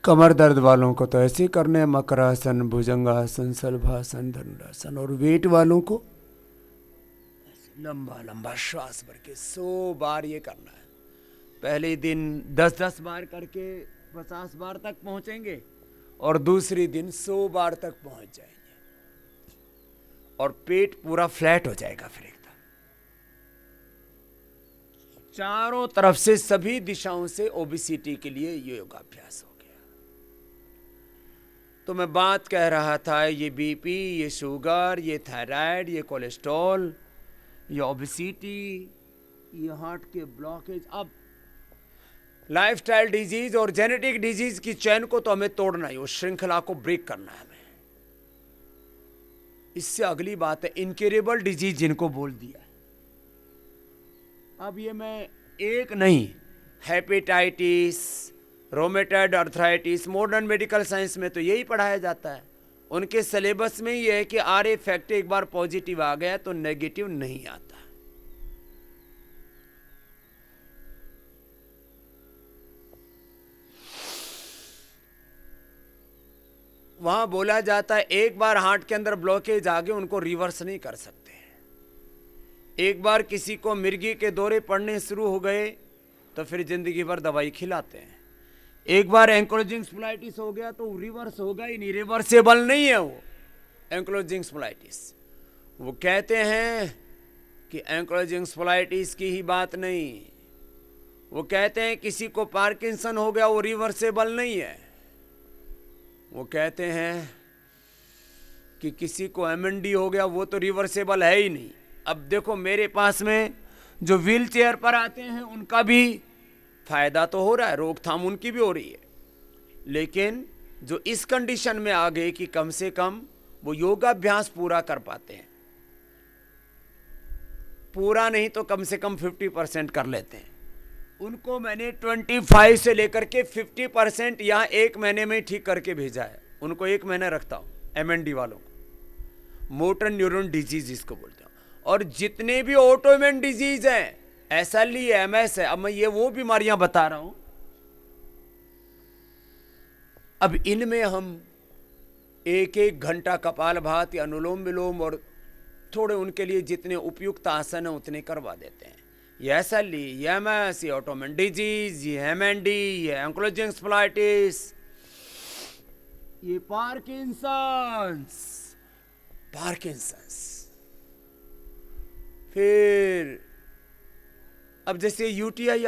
कमर दर्द वालों को तो ऐसे करने हैं, मकरासन, भुजंगासन, शलभासन, धनुरासन। और वेट वालों को लंबा लंबा श्वास भर के 100 बार ये करना है। पहले दिन 10-10 बार करके 50 बार तक पहुंचेंगे और दूसरी दिन 100 बार तक पहुंच जाएंगे और पेट पूरा फ्लैट हो जाएगा फिर एकदम। चारों तरफ से सभी दिशाओं से ओबेसिटी के लिए ये योगाभ्यास हो गया। तो मैं बात कह रहा था, ये बीपी, ये शुगर, ये थायराइड, ये कोलेस्ट्रॉल, ये ओबेसिटी, ये हार्ट के ब्लॉकेज, अब लाइफस्टाइल डिजीज और जेनेटिक डिजीज की चैन को तो हमें तोड़ना ही, उस श्रृंखला को ब्रेक करना है हमें। इससे अगली बात है इनक्यूरेबल डिजीज, जिनको बोल दिया। अब ये मैं एक नहीं, hepatitis, rheumatoid arthritis, modern medical science में तो यही पढ़ाया जाता है। उनके सिलेबस में ये है कि आर इफेक्ट एक बार पॉजिटिव आ गया तो नेगेटिव नहीं आता। वहां बोला जाता है एक बार हार्ट के अंदर ब्लॉकेज आ गए, उनको रिवर्स नहीं कर सकते। एक बार किसी को मिर्गी के दौरे पड़ने शुरू हो गए तो फिर जिंदगी भर दवाई खिलाते हैं। एक बार एंक्लोजिंग स्पॉन्डिलाइटिस हो गया तो रिवर्स होगा ही नहीं, रिवर्सेबल नहीं है वो एंक्लोजिंग स्पॉन्डिलाइटिस। वो कहते हैं कि एंक्लोजिंग स्पॉन्डिलाइटिस की ही बात नहीं, वो कहते हैं किसी को पार्किंसन हो गया वो रिवर्सेबल नहीं है। वो कहते हैं कि किसी को एमएनडी हो गया वो तो रिवर्सेबल है ही नहीं। अब देखो मेरे पास में जो व्हील चेयर पर आते हैं उनका भी फायदा तो हो रहा है, रोकथाम उनकी भी हो रही है, लेकिन जो इस कंडीशन में आ गए कि कम से कम वो योगाभ्यास पूरा कर पाते हैं, पूरा नहीं तो कम से कम 50% कर लेते हैं, उनको मैंने 25 से लेकर के 50% यहाँ एक महीने में ठीक करके भेजा है। उनको एक महीना रखता हूँ, एमएनडी वालों को, मोटर न्यूरॉन डिजीज इसको बोलते हैं। और जितने भी ऑटोइम्यून डिजीज हैं, एसएलई है, एमएस है, अब मैं ये वो बीमारियां बता रहा हूं, अब इनमें हम 1-1 घंटा कपालभाति, अनुलोम विलोम और थोड़े उनके लिए जितने उपयुक्त आसन है उतने करवा देते हैं। ये एसएलई, ये एमएस, ये ऑटोइम्यून डिजीज, ये एमएनडी, ये एंक्लोजिंग स्पॉन्डिलाइटिस, ये पार्किंसंस। फिर अब जैसे यूटीआई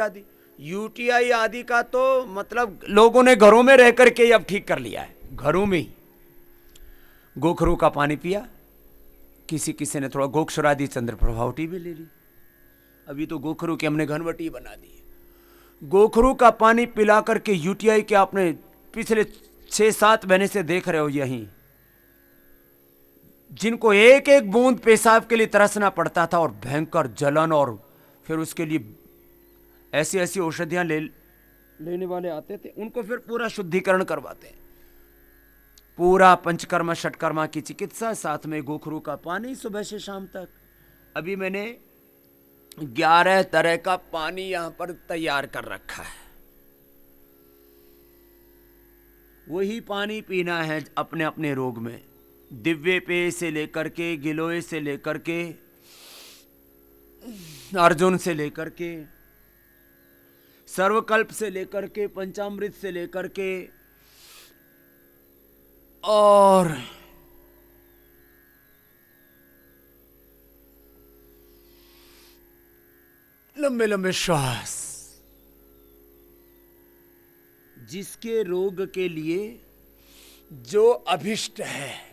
आदि का तो मतलब लोगों ने घरों में रह करके अब ठीक कर लिया है, घरों में ही। गोखरू का पानी पिया, किसी ने थोड़ा गोक्षरादि चंद्र प्रभावटी भी ले ली, अभी तो गोखरू की हमने घनवटी बना दी है। गोखरू का पानी पिला करके यूटीआई के आपने पिछले 6-7 महीने से देख रहे हो, यहीं जिनको एक एक बूंद पेशाब के लिए तरसना पड़ता था और भयंकर जलन, और फिर उसके लिए ऐसी ऐसी औषधियां लेने वाले आते थे, उनको फिर पूरा शुद्धिकरण करवाते हैं, पूरा पंचकर्मा षटकर्मा की चिकित्सा, साथ में गोखरू का पानी सुबह से शाम तक। अभी मैंने 11 तरह का पानी यहां पर तैयार कर रखा है, वही पानी पीना है अपने अपने रोग में। दिव्य पेय से लेकर के, गिलोय से लेकर के, अर्जुन से लेकर के, सर्वकल्प से लेकर के, पंचामृत से लेकर के, और लंबे लंबे श्वास, जिसके रोग के लिए जो अभिष्ट है।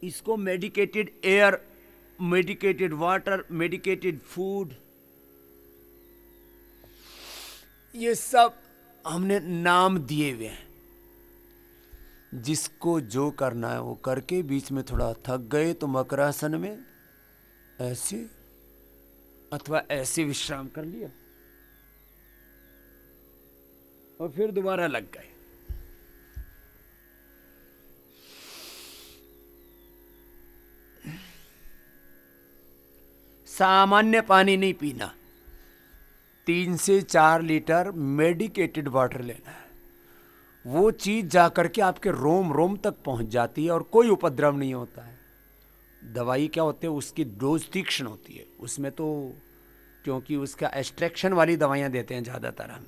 इसको medicated air, medicated water, medicated food, ये सब हमने नाम दिए हुए हैं। जिसको जो करना है वो करके, बीच में थोड़ा थक गए तो मकरासन में ऐसे अथवा ऐसे विश्राम कर लिया और फिर दोबारा लग गए। सामान्य पानी नहीं पीना, 3 से 4 लीटर मेडिकेटेड वाटर लेना है। वो चीज जा करके आपके रोम रोम तक पहुंच जाती है और कोई उपद्रव नहीं होता है। दवाई क्या होती है, उसकी डोज तीक्ष्ण होती है उसमें, तो क्योंकि उसका एक्सट्रैक्शन वाली दवाइयां देते हैं ज़्यादातर हम,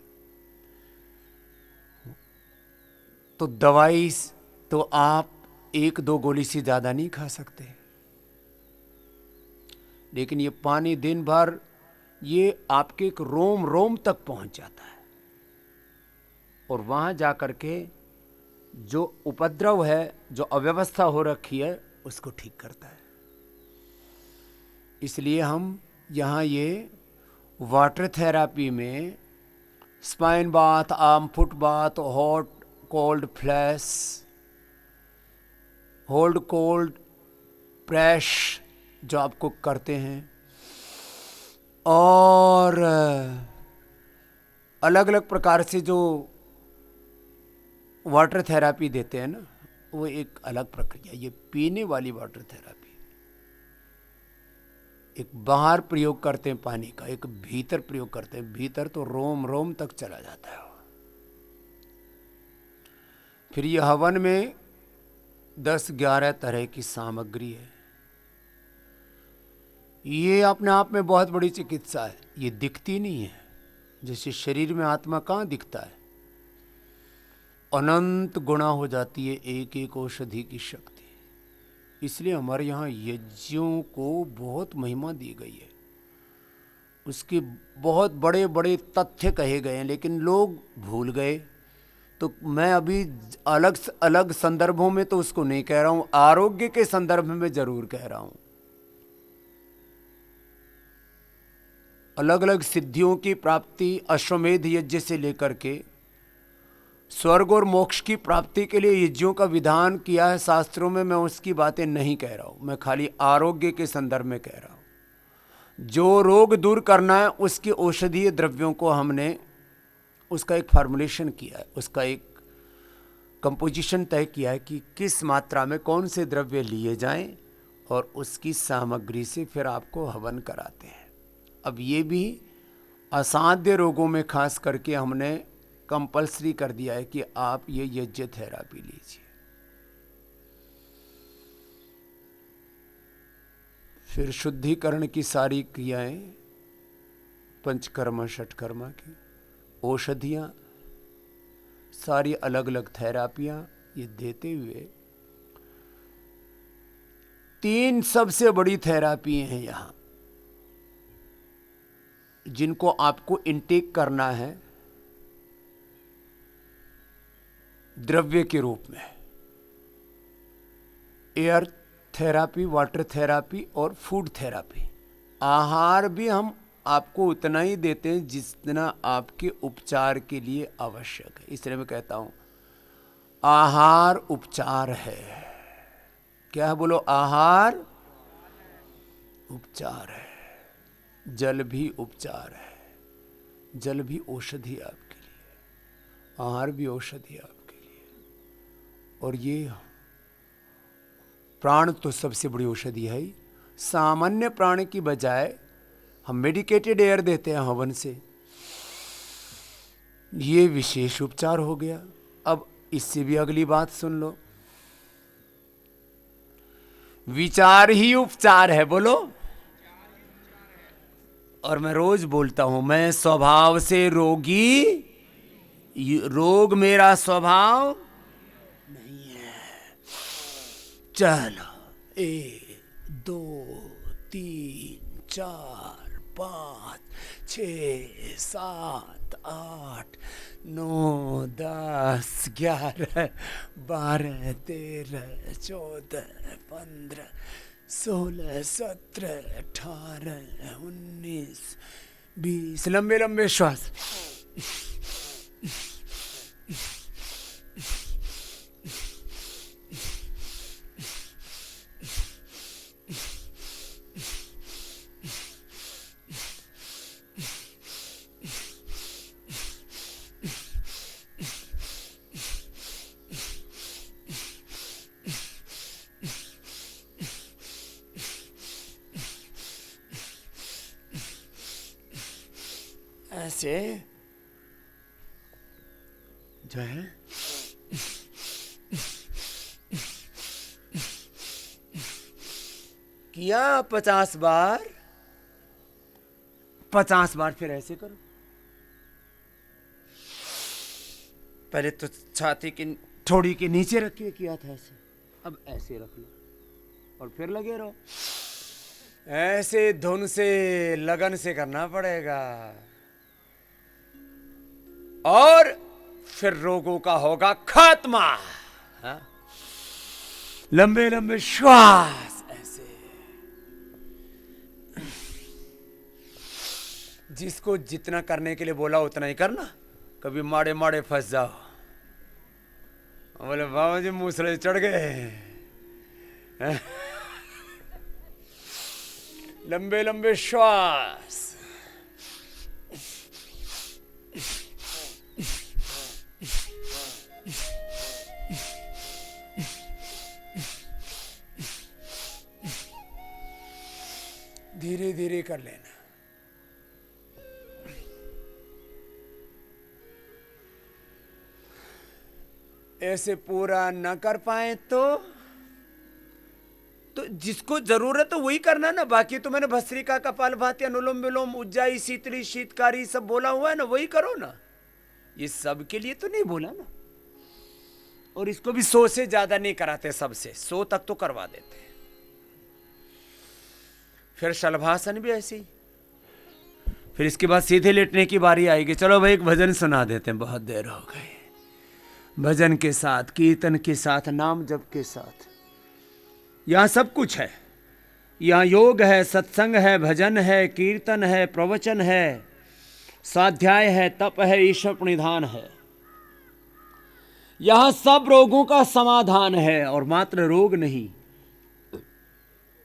तो दवाई तो आप 1-2 गोली से ज़्यादा नहीं खा सकते। लेकिन ये पानी दिन भर ये आपके एक रोम रोम तक पहुंच जाता है और वहां जाकर के जो उपद्रव है, जो अव्यवस्था हो रखी है, उसको ठीक करता है। इसलिए हम यहाँ ये वाटर थेरापी में spine bath, arm foot bath, hot cold flash, hold cold press जो आपको करते हैं, और अलग अलग प्रकार से जो वाटर थेरापी देते हैं ना, वो एक अलग प्रक्रिया। ये पीने वाली वाटर थेरापी, एक बाहर प्रयोग करते हैं पानी का, एक भीतर प्रयोग करते हैं। भीतर तो रोम रोम तक चला जाता है। फिर ये हवन में 10-11 तरह की सामग्री है। ये अपने आप में बहुत बड़ी चिकित्सा है। ये दिखती नहीं है, जैसे शरीर में आत्मा कहाँ दिखता है, अनंत गुणा हो जाती है एक एक औषधि की शक्ति। इसलिए हमारे यहाँ यज्ञों को बहुत महिमा दी गई है, उसके बहुत बड़े बड़े तथ्य कहे गए हैं, लेकिन लोग भूल गए। तो मैं अभी अलग अलग संदर्भों में तो उसको नहीं कह रहा हूं, आरोग्य के संदर्भ में जरूर कह रहा हूं। अलग अलग सिद्धियों की प्राप्ति अश्वमेध यज्ञ से लेकर के स्वर्ग और मोक्ष की प्राप्ति के लिए यज्ञों का विधान किया है शास्त्रों में। मैं उसकी बातें नहीं कह रहा हूं, मैं खाली आरोग्य के संदर्भ में कह रहा हूं। जो रोग दूर करना है उसके औषधीय द्रव्यों को हमने उसका एक फार्मूलेशन किया है, उसका एक कंपोजिशन तय किया है कि किस मात्रा में कौन से द्रव्य लिए जाएं, और उसकी सामग्री से फिर आपको हवन कराते हैं। अब ये भी असाध्य रोगों में खास करके हमने कंपल्सरी कर दिया है कि आप ये यज्ञ थेरापी लीजिए। फिर शुद्धिकरण की सारी क्रियाएं, पंचकर्मा षटकर्मा की औषधियां, सारी अलग अलग थेरापियां ये देते हुए 3 सबसे बड़ी थेरापी हैं यहां, जिनको आपको इनटेक करना है द्रव्य के रूप में। एयर थेरापी, वाटर थेरापी और फूड थेरापी। आहार भी हम आपको उतना ही देते हैं जितना आपके उपचार के लिए आवश्यक है। इसलिए मैं कहता हूं आहार उपचार है। क्या है बोलो? आहार उपचार है। जल भी उपचार है, जल भी औषधि आपके लिए, आहार भी औषधि आपके लिए। और ये प्राण तो सबसे बड़ी औषधि है ही। सामान्य प्राण की बजाय हम मेडिकेटेड एयर देते हैं हवन से, ये विशेष उपचार हो गया। अब इससे भी अगली बात सुन लो, विचार ही उपचार है। बोलो। और मैं रोज बोलता हूं, मैं स्वभाव से रोगी, रोग मेरा स्वभाव नहीं है। चलो 1 2 3 4 5 6 7 8 9 10 11 12 13 14 15 16 17 18 19 20। लंबे लंबे श्वास। ऐसे जो है किया 50 बार, 50 बार फिर ऐसे करो। पहले तो छाती की थोड़ी के नीचे रख के किया था ऐसे, अब ऐसे रख लो और फिर लगे रहो। ऐसे धुन से लगन से करना पड़ेगा और फिर रोगों का होगा खात्मा। हाँ? लंबे लंबे श्वास ऐसे। जिसको जितना करने के लिए बोला उतना ही करना, कभी माड़े माड़े फंस जाओ। बोले बाबा जी मूसले चढ़ गए। लंबे लंबे श्वास। धीरे धीरे कर लेना। ऐसे पूरा न कर पाए तो जिसको जरूरत है वही करना ना। बाकी तो मैंने भस्त्रिका, कपालभाति, अनुलोम विलोम, उज्जाई, शीतली, शीतकारी सब बोला हुआ है ना, वही करो ना। ये सब के लिए तो नहीं बोला ना। और इसको भी 100 से ज्यादा नहीं कराते, सबसे 100 तक तो करवा देते। फिर शलभासन भी ऐसे ही। फिर इसके बाद सीधे लेटने की बारी आएगी। चलो भाई एक भजन सुना देते हैं, बहुत देर हो गई। भजन के साथ, कीर्तन के साथ, नाम जप के साथ, यहां सब कुछ है। यहां योग है, सत्संग है, भजन है, कीर्तन है, प्रवचन है, स्वाध्याय है, तप है, ईश्वर प्रणिधान है। यहां सब रोगों का समाधान है। और मात्र रोग नहीं,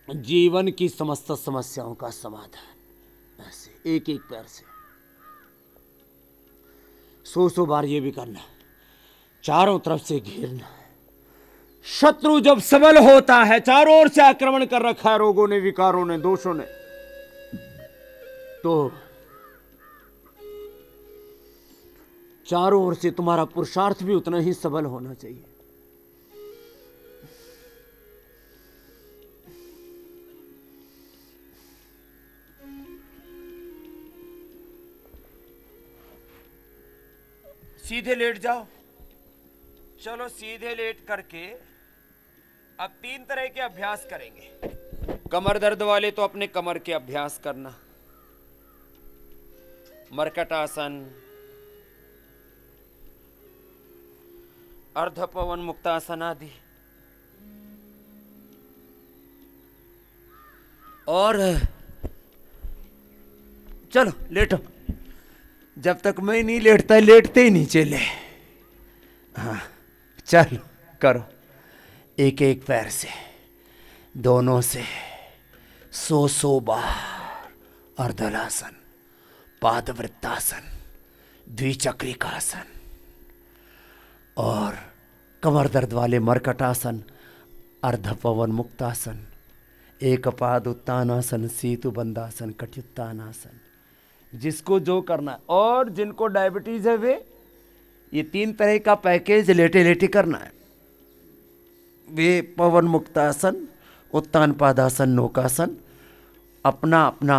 जीवन की समस्त समस्याओं का समाधान। ऐसे एक एक पैर से 100 बार ये भी करना, चारों तरफ से घेरना है। शत्रु जब सबल होता है, चारों ओर से आक्रमण कर रखा है रोगों ने, विकारों ने, दोषों ने, तो चारों ओर से तुम्हारा पुरुषार्थ भी उतना ही सबल होना चाहिए। सीधे लेट जाओ। चलो सीधे लेट करके अब 3 तरह के अभ्यास करेंगे। कमर दर्द वाले तो अपने कमर के अभ्यास करना, मर्कटासन, अर्ध पवन मुक्तासन आदि। और चलो लेटो। जब तक मैं नहीं लेटता, लेटते ही नीचे ले। हाँ चलो करो, एक एक पैर से, दोनों से 100 बार। अर्धलासन, पादवृत्तासन, द्विचक्रिकासन और कमर दर्द वाले मर्कटासन, अर्धपवन मुक्तासन, एक पाद उत्तानासन, सेतु बंदासन, कट्युत्तानासन। जिसको जो करना है। और जिनको डायबिटीज है वे ये 3 तरह का पैकेज लेटे लेटे करना है। वे पवन मुक्तासन, उत्तान पादासन, नौकासन अपना अपना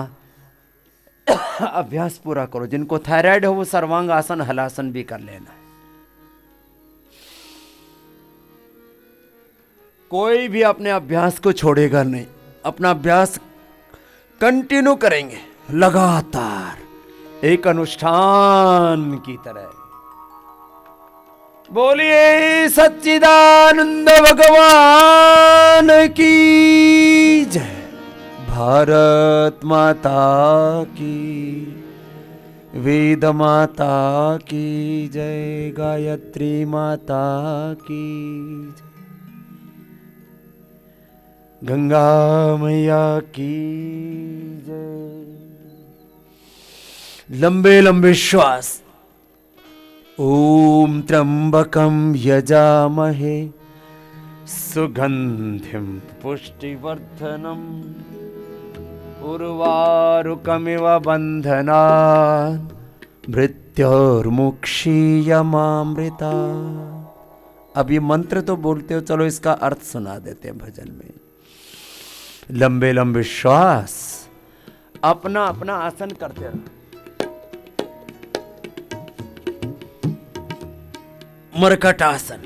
अभ्यास पूरा करो। जिनको थायराइड हो वो सर्वांग आसन, हलासन भी कर लेना है। कोई भी अपने अभ्यास को छोड़ेगा नहीं, अपना अभ्यास कंटिन्यू करेंगे लगातार, एक अनुष्ठान की तरह। बोलिए सच्चिदानंद भगवान की जय। भारत माता की, वेद माता की जय, गायत्री माता की जय, गंगा मैया की जय। लंबे लंबे श्वास। ओम त्र्यंबकं यजामहे सुगंधिं पुष्टिवर्धनम् उर्वारुकमिव बन्धनान् मृत्योर्मुक्षीयमामृता। अब ये मंत्र तो बोलते हो, चलो इसका अर्थ सुना देते हैं भजन में। लंबे लंबे श्वास, अपना अपना आसन करते रहो। मरकट आसन,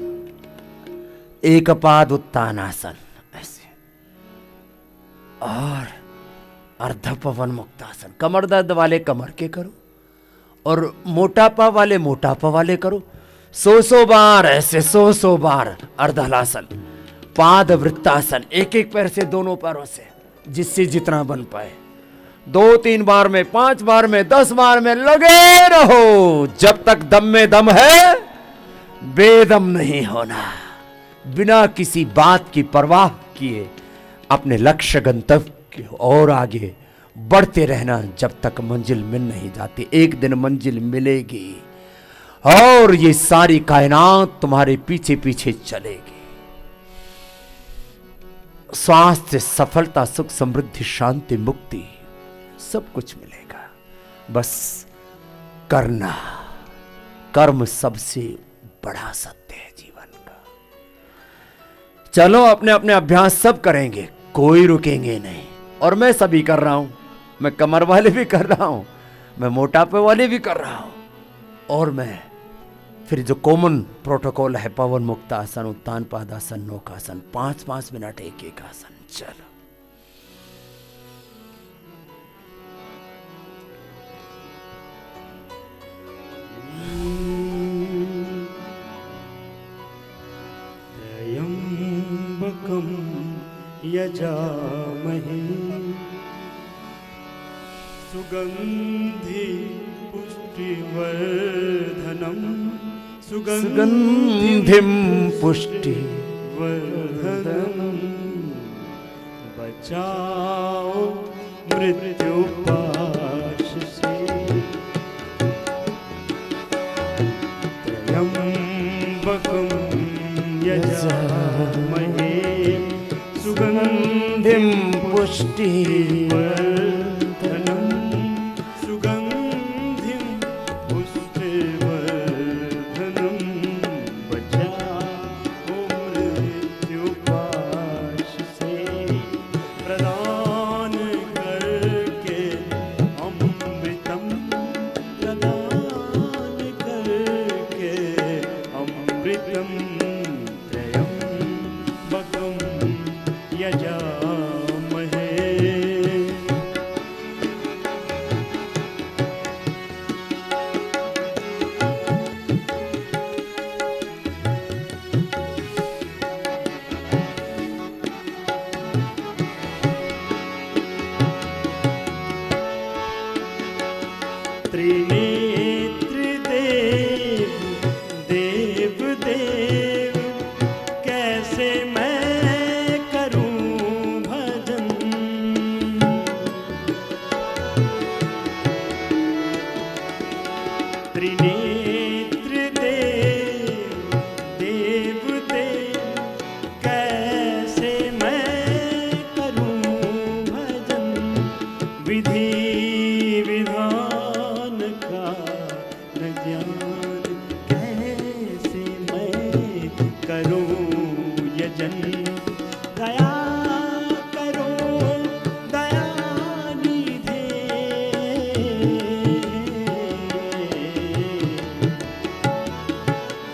एक पाद उत्तान आसन ऐसे, और अर्ध पवन मुक्तासन। कमर दर्द वाले कमर के करो, और मोटापा वाले मोटापा वाले करो। 100 बार ऐसे, 100 बार अर्धहलासन। पाद वृत्तासन, एक एक पैर से, दोनों पैरों से, जिससे जितना बन पाए। 2-3 बार में, 5 बार में, 10 बार में लगे रहो। जब तक दम में दम है, बेदम नहीं होना। बिना किसी बात की परवाह किए अपने लक्ष्य गंतव्य की और आगे बढ़ते रहना, जब तक मंजिल मिल नहीं जाती। एक दिन मंजिल मिलेगी और ये सारी कायनात तुम्हारे पीछे पीछे चलेगी। स्वास्थ्य, सफलता, सुख, समृद्धि, शांति, मुक्ति, सब कुछ मिलेगा। बस करना। कर्म सबसे बड़ा सत्य है जीवन का। चलो अपने अपने अभ्यास सब करेंगे, कोई रुकेंगे नहीं। और मैं सभी कर रहा हूं, मैं कमर वाले भी कर रहा हूं, मैं मोटापे वाले भी कर रहा हूं, और मैं फिर जो कॉमन प्रोटोकॉल है, पवन मुक्त आसन, उत्तान पादासन, नौकासन, 5-5 मिनट एक एक आसन। चलो त्र्यंबकं यजामहे सुगंधि पुष्टिवर्धनम् सुगंधिम पुष्टि वर्धनम् बचाओ मृत्युपाश से त्र्यंबकं यजामहे सुगंधिं पुष्टि त्रिनेत्र देव देव देव कैसे मैं करूं भजन त्रिनेत्र देव देव देव कैसे मैं करूं भजन विधि दया करो दयानिधे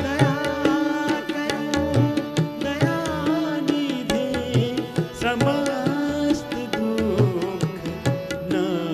दया करो दयानिधे समस्त दुख नाश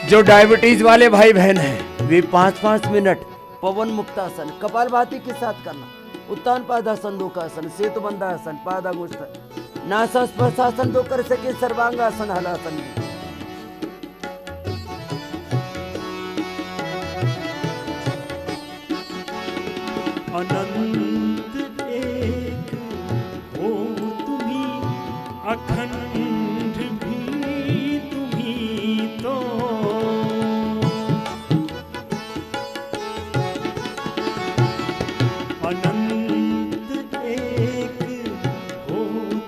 जो डायबिटीज वाले भाई बहन हैं वे 5-5 मिनट पवन मुक्तासन कपालभाति के साथ करना। उत्तान पादासन दोकासन, सेतुबंधासन, पादागोष्ठ, नासास्पर्शासन जो कर सके सर्वांगासन हलासन भी। अनंत एक हो तुम्ही, अखंड भी तुम्ही तो। अनंत एक हो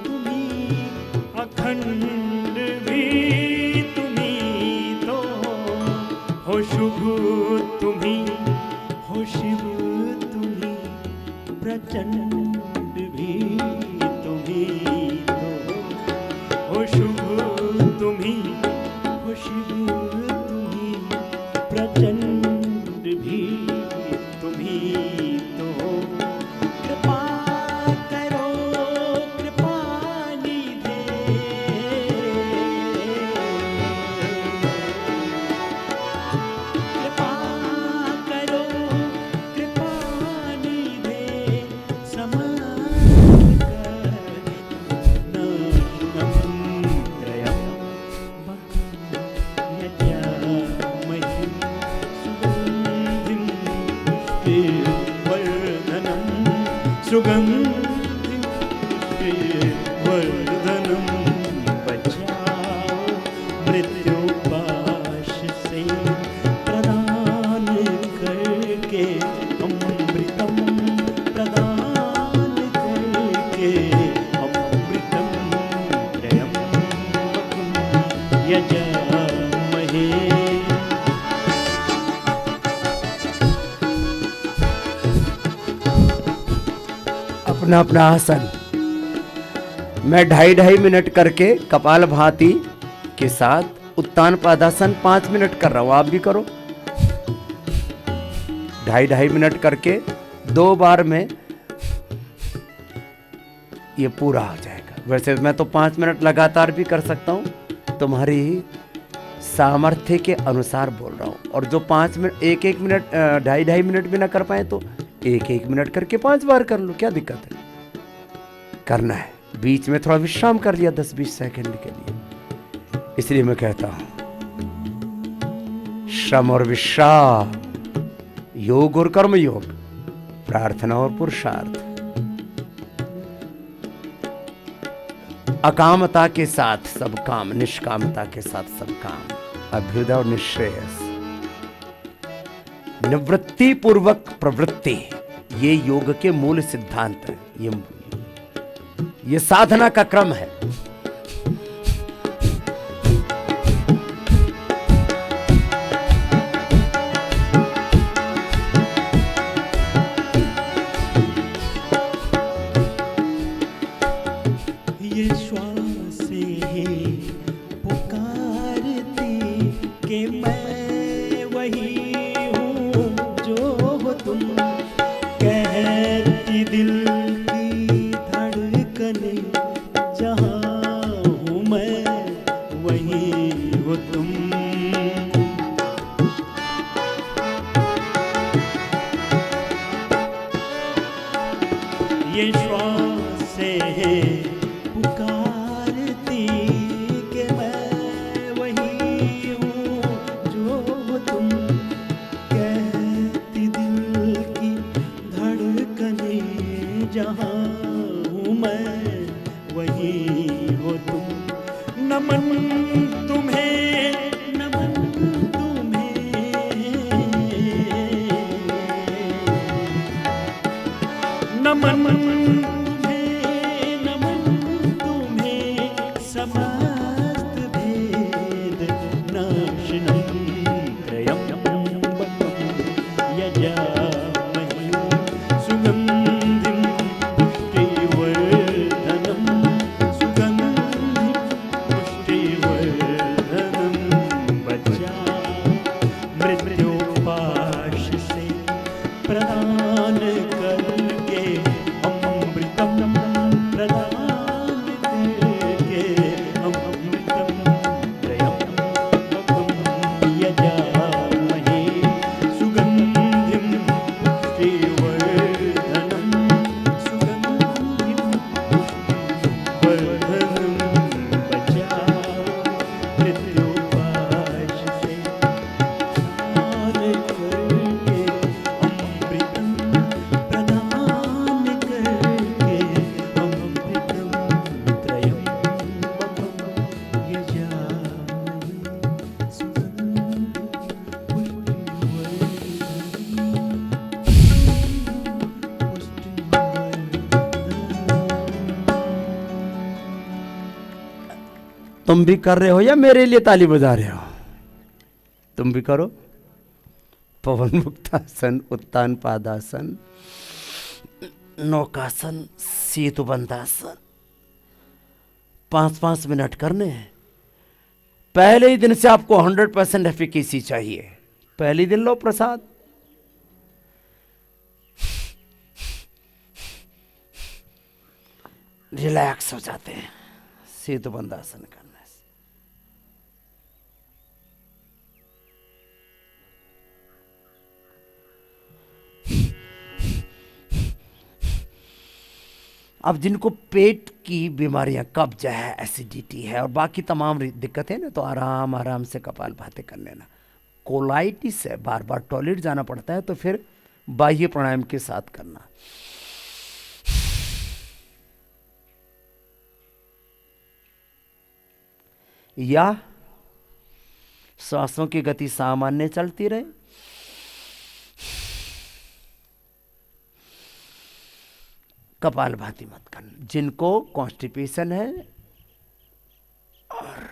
तुम्ही, अखंड भी तुम्ही तो। हो शुभ तुम्ही, हो शिव तुम्ही, प्रचंड भी तुम्ही तो। हो शुभ तुम्ही, हो शिव तुम्ही, प्रचंड भी तुम्ही तो। कृपा करो कृपा निधे, कृपा करो कृपा निधे, समर्थ कर नाशनम त्रयम् यज्ञमहि सुगन्धिं पुष्टिवर्धनं, सुगन्धिं पुष्टिवर्धनं। बचाओ मृत्युपाश से प्रदान करके अमृतम, प्रदान करके अमृतम त्र्यंबकं यजामहे। अपना अपना आसन मैं 2.5 मिनट करके कपालभाति के साथ उत्तान पादासन 5 मिनट कर रहा हूं, आप भी करो। 2.5 मिनट करके 2 बार में ये पूरा हो जाएगा। वैसे मैं तो 5 मिनट लगातार भी कर सकता हूं, तुम्हारी सामर्थ्य के अनुसार बोल रहा हूं। और जो 5 मिनट 1-1 मिनट 2.5 मिनट भी ना कर पाए तो 1-1 मिनट करके 5 बार कर लो, क्या दिक्कत है, करना है। बीच में थोड़ा विश्राम कर लिया 10-20 सेकंड के लिए। इसलिए मैं कहता हूं श्रम और विश्राम, योग और कर्म योग, प्रार्थना और पुरुषार्थ, अकामता के साथ सब काम, निष्कामता के साथ सब काम, अभ्युदय और निश्रेयस, निवृत्ति पूर्वक प्रवृत्ति, ये योग के मूल सिद्धांत है। ये साधना का क्रम है। ये श्वास है पुकारती कि मैं वही हूँ जो हो तुम। कहती दिल की धड़कने, जहाँ हूँ मैं वही हो तुम। ये श्वास है पुकारती कि मैं वही हूँ जो हो तुम। कहती दिल की धड़कने, जहाँ हूँ मैं वही हो तुम। नमन तुम्हें, नमन तुम्हें, नमन समस्त भेद नाशनम त्रयंबकं यजामहे। सुगंधिं पुष्टिवर्धनं, सुगंधिं पुष्टिवर्धनं। बचाओ मृत्युपाश से प्रदान करके अमृत तुम भी कर रहे हो या मेरे लिए ताली बजा रहे हो? तुम भी करो। पवन मुक्तासन, उत्तान पादासन, नौकासन, सेतु बंधासन 5-5 मिनट करने हैं। पहले ही दिन से आपको 100% एफिकेसी चाहिए। पहले दिन लो प्रसाद। रिलैक्स हो जाते हैं सेतु बंधासन करने से। अब जिनको पेट की बीमारियां, कब्ज है, एसिडिटी है और बाकी तमाम दिक्कतें ना, तो आराम आराम से कपालभाति कर लेना। कोलाइटिस है, बार बार टॉयलेट जाना पड़ता है, तो फिर बाह्य प्राणायाम के साथ करना। या सांसों की गति सामान्य चलती रहे, कपालभाति मत करना। जिनको कॉन्स्टिपेशन है और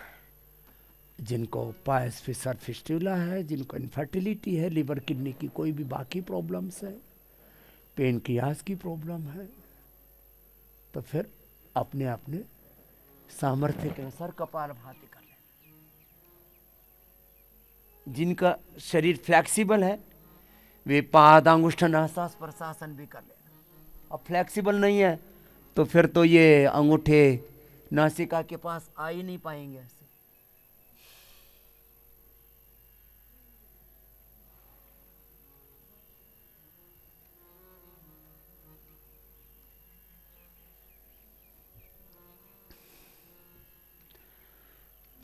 जिनको पायस फिशर फिस्टुला है, जिनको इनफर्टिलिटी है, लिवर किडनी की कोई भी बाकी प्रॉब्लम्स है, पेनक्रियास की प्रॉब्लम है, तो फिर अपने अपने सामर्थ्य के अनुसार कपालभाति कर लें। जिनका शरीर फ्लेक्सिबल है वे पादांगुष्ठ नासास प्रशासन भी कर लेना। अब फ्लेक्सिबल नहीं है तो फिर तो ये अंगूठे नासिका के पास आ ही नहीं पाएंगे ऐसे।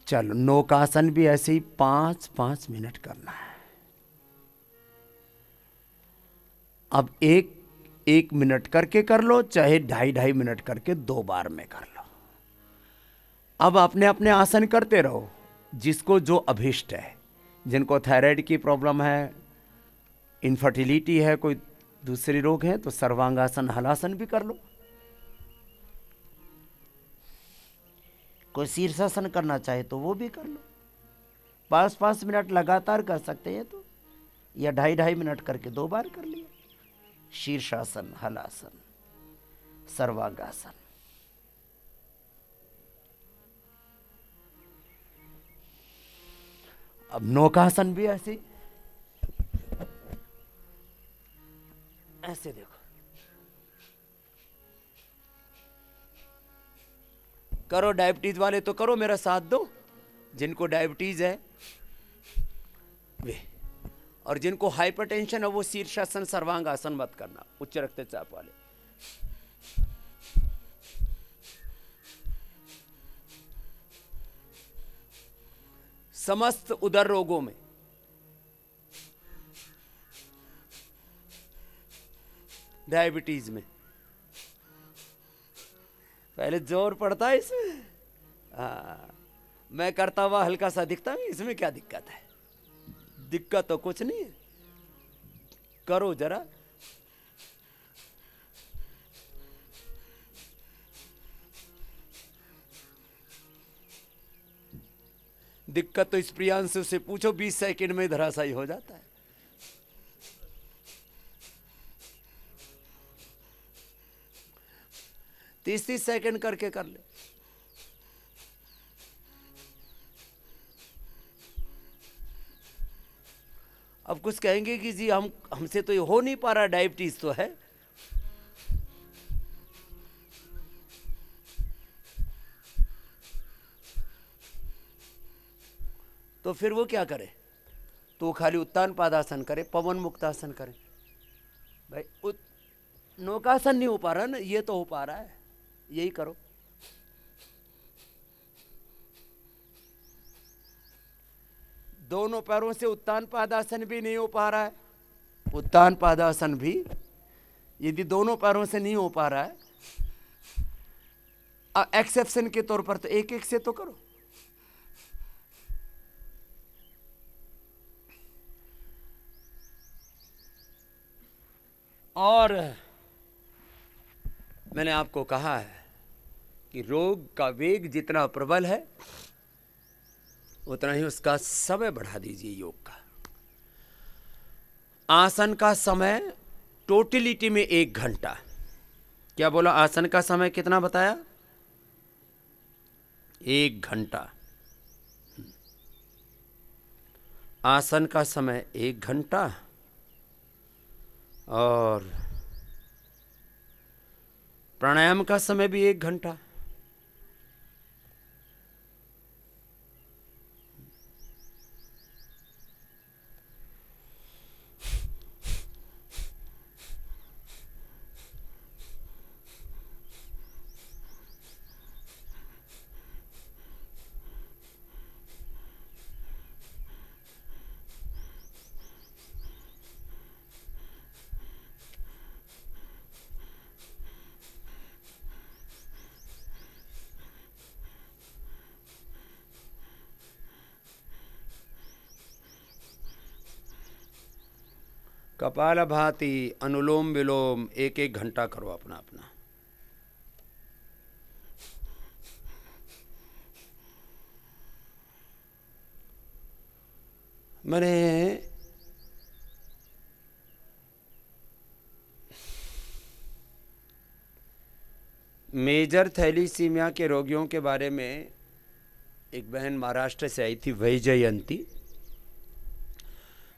चलो, नौकासन भी ऐसे ही 5-5 मिनट करना है। अब एक मिनट करके कर लो, चाहे 2.5 मिनट करके 2 बार में कर लो। अब अपने अपने आसन करते रहो जिसको जो अभिष्ट है। जिनको थायराइड की प्रॉब्लम है, इनफर्टिलिटी है, कोई दूसरे रोग हैं, तो सर्वांगासन हलासन भी कर लो। कोई शीर्षासन करना चाहे तो वो भी कर लो। 5-5 मिनट लगातार कर सकते हैं तो, या 2.5 मिनट करके 2 बार कर लिया। शीर्षासन, हलासन, सर्वांगासन। अब नौकासन भी ऐसे ऐसे देखो, करो। डायबिटीज वाले तो करो, मेरा साथ दो। जिनको डायबिटीज है वे, और जिनको हाइपरटेंशन है वो शीर्षासन सर्वांगासन मत करना। उच्च रक्तचाप वाले। समस्त उदर रोगों में डायबिटीज में पहले जोर पड़ता है इसमें। मैं करता हुआ हल्का सा दिखता हूं, इसमें क्या दिक्कत है? दिक्कत तो कुछ नहीं है, करो जरा। दिक्कत तो इस प्रियांशु से पूछो, 20 सेकंड में धराशायी हो जाता है। तीस सेकंड करके कर ले। अब कुछ कहेंगे कि जी हमसे तो ये हो नहीं पा रहा, डायबिटीज तो है। तो फिर वो क्या करे? तो खाली उत्तान पादासन करे, पवन मुक्तासन करे। भाई नौकासन नहीं हो पा रहा ना, ये तो हो पा रहा है, यही करो। दोनों पैरों से उत्तान पादासन भी नहीं हो पा रहा है, उत्तान पादासन भी यदि दोनों पैरों से नहीं हो पा रहा है, एक्सेप्शन के तौर पर तो एक एक से तो करो। और मैंने आपको कहा है कि रोग का वेग जितना प्रबल है उतना ही उसका समय बढ़ा दीजिए योग का। आसन का समय टोटलिटी में 1 घंटा। क्या बोला? आसन का समय कितना बताया? 1 घंटा। आसन का समय 1 घंटा और प्राणायाम का समय भी 1 घंटा। कपालभाति, अनुलोम विलोम 1-1 घंटा करो अपना अपना। मैंने मेजर थैलीसीमिया के रोगियों के बारे में एक बहन महाराष्ट्र से आई थी, वैजयंती।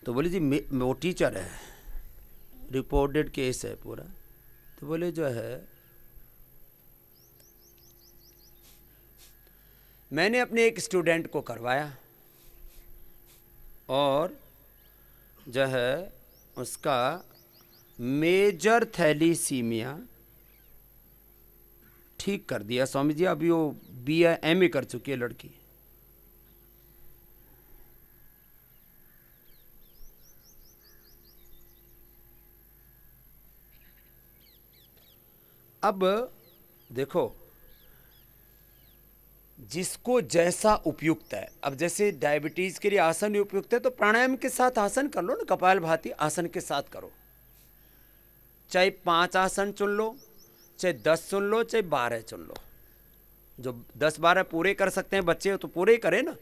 तो बोले जी वो टीचर है, रिपोर्टेड केस है पूरा। तो बोले जो है मैंने अपने एक स्टूडेंट को करवाया और जो है उसका मेजर थैलीसीमिया ठीक कर दिया स्वामी जी। अभी वो BA-MA कर चुकी है लड़की। अब देखो जिसको जैसा उपयुक्त है। अब जैसे डायबिटीज के लिए आसन ही उपयुक्त है तो प्राणायाम के साथ आसन कर लो ना, कपालभाति आसन के साथ करो। चाहे 5 आसन चुन लो, चाहे 10 चुन लो, चाहे 12 चुन लो। जो 10-12 पूरे कर सकते हैं बच्चे तो पूरे ही करें ना।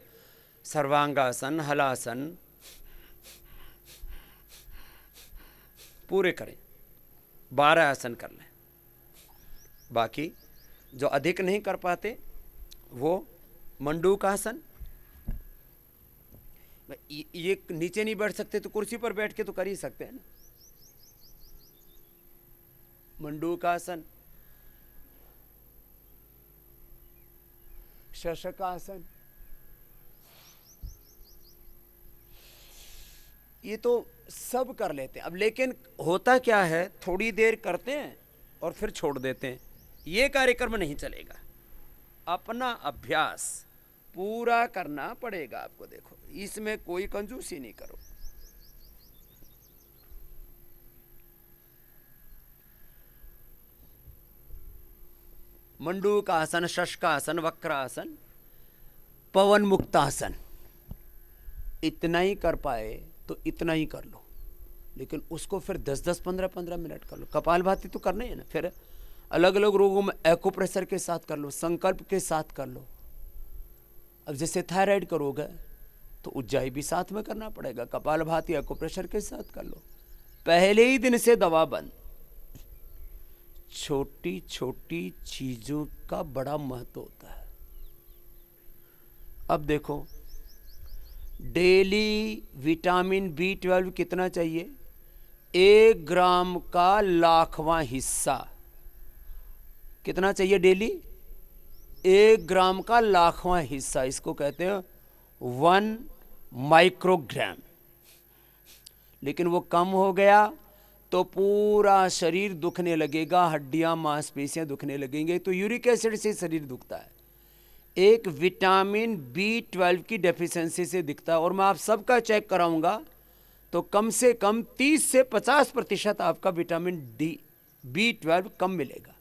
सर्वांगासन, हलासन पूरे करें, 12 आसन कर लें। बाकी जो अधिक नहीं कर पाते वो मंडूकासन। ये नीचे नहीं बैठ सकते तो कुर्सी पर बैठ के तो कर ही सकते हैं ना। मंडूकासन, शशकासन, ये तो सब कर लेते हैं। अब लेकिन होता क्या है, थोड़ी देर करते हैं और फिर छोड़ देते हैं। ये कार्यक्रम नहीं चलेगा। अपना अभ्यास पूरा करना पड़ेगा आपको। देखो इसमें कोई कंजूसी नहीं करो। मंडूकासन, शशकासन, वक्रासन, पवन मुक्तासन, इतना ही कर पाए तो इतना ही कर लो। लेकिन उसको फिर 10-10, 15-15 मिनट कर लो। कपालभाति तो करना ही है ना। फिर अलग अलग रोगों में एक्यूप्रेशर के साथ कर लो, संकल्प के साथ कर लो। अब जैसे थायराइड का रोग है तो उज्जाई भी साथ में करना पड़ेगा। कपालभाति एक्यूप्रेशर के साथ कर लो। पहले ही दिन से दवा बंद। छोटी छोटी चीजों का बड़ा महत्व होता है। अब देखो डेली विटामिन B12 कितना चाहिए? 1 ग्राम का 1,00,000वां हिस्सा। कितना चाहिए डेली? 1 ग्राम का 1,00,000वां हिस्सा। इसको कहते हैं 1 माइक्रोग्राम। लेकिन वो कम हो गया तो पूरा शरीर दुखने लगेगा, हड्डियां मांसपेशियां दुखने लगेंगे। तो यूरिक एसिड से शरीर दुखता है। एक विटामिन B12 की डेफिशिएंसी से दिखता है। और मैं आप सबका चेक कराऊंगा तो कम से कम 30 से 50% आपका विटामिन B12 कम मिलेगा।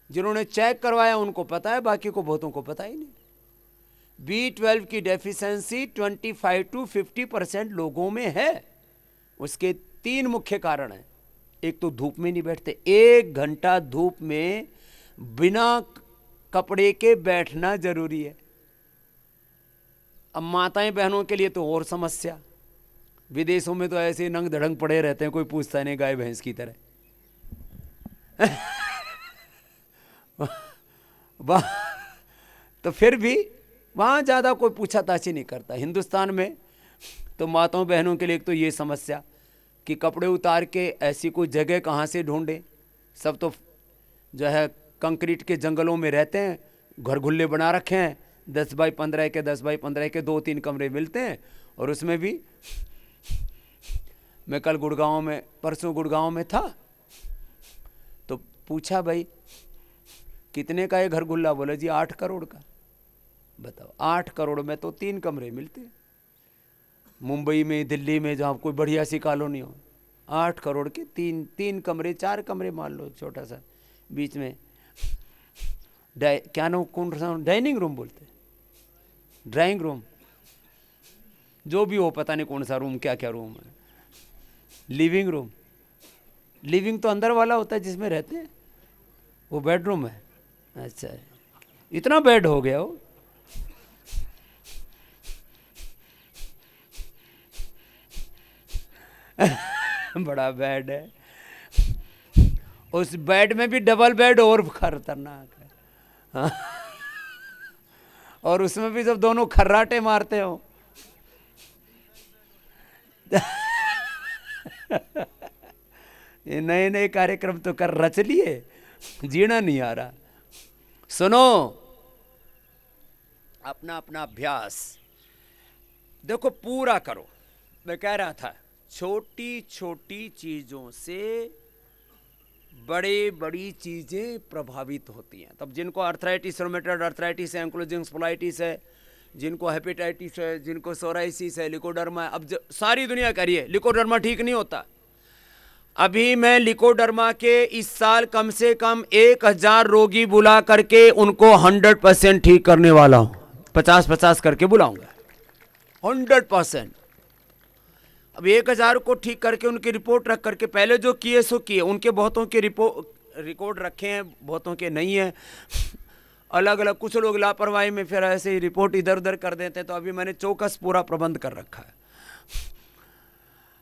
जिन्होंने चेक करवाया उनको पता है, बाकी को बहुतों को पता ही नहीं। B12 की डेफिशिएंसी 25 to 50% लोगों में है। उसके 3 मुख्य कारण हैं। एक तो धूप में नहीं बैठते। 1 घंटा धूप में बिना कपड़े के बैठना जरूरी है। अब माताएं बहनों के लिए तो और समस्या, विदेशों में तो ऐसे नंग धड़ंग पड़े रहते हैं, कोई पूछता नहीं, गाय भैंस की तरह। तो फिर भी वहां ज्यादा कोई पूछा ताछी नहीं करता। हिंदुस्तान में तो माताओं बहनों के लिए एक तो ये समस्या कि कपड़े उतार के ऐसी कोई जगह कहाँ से ढूंढे। सब तो जो है कंक्रीट के जंगलों में रहते हैं, घर गुल्ले बना रखे हैं, 10 बाई 15 के 10 बाई 15 के 2-3 कमरे मिलते हैं। और उसमें भी मैं कल गुड़गांव में, परसों गुड़गांव में था, तो पूछा भाई कितने का ये घर गुल्ला? बोला जी 8 करोड़ का। बताओ 8 करोड़ में तो 3 कमरे मिलते हैं। मुंबई में, दिल्ली में, जहाँ कोई बढ़िया सी कॉलोनी हो, 8 करोड़ के 3 कमरे, 4 कमरे मान लो, छोटा सा बीच में क्या नाम, कौन सा डाइनिंग रूम बोलते हैं, ड्राइंग रूम, जो भी हो, पता नहीं कौन सा रूम, क्या क्या रूम है, लिविंग रूम। लिविंग तो अंदर वाला होता है जिसमें रहते हैं, वो बेडरूम है। अच्छा, इतना बेड हो गया हो। बड़ा बेड है, उस बेड में भी डबल बेड और खतरनाक है। हाँ। और उसमें भी जब दोनों खर्राटे मारते हो ये नए नए कार्यक्रम तो कर रच लिए, जीना नहीं आ रहा। सुनो, अपना अपना अभ्यास देखो पूरा करो। मैं कह रहा था छोटी छोटी चीजों से बड़ी बड़ी चीजें प्रभावित होती हैं। तब जिनको आर्थराइटिस, रोमेटॉइड आर्थराइटिस है, एंक्लोजिंग स्पोलाइटिस है, जिनको हेपेटाइटिस है, जिनको सोराइसिस है, लिकोडर्मा है, अब सारी दुनिया कह रही है लिकोडर्मा ठीक नहीं होता। अभी मैं लिकोडर्मा के इस साल कम से कम 1000 रोगी बुला करके उनको 100% ठीक करने वाला हूं। 50-50 करके बुलाऊंगा, 100%। अब 1000 को ठीक करके उनकी रिपोर्ट रख करके, पहले जो किए सो किए, उनके बहुतों के रिकॉर्ड रखे हैं, बहुतों के नहीं है, अलग अलग। कुछ लोग लापरवाही में फिर ऐसे ही रिपोर्ट इधर उधर कर देते हैं, तो अभी मैंने चौकस पूरा प्रबंध कर रखा है।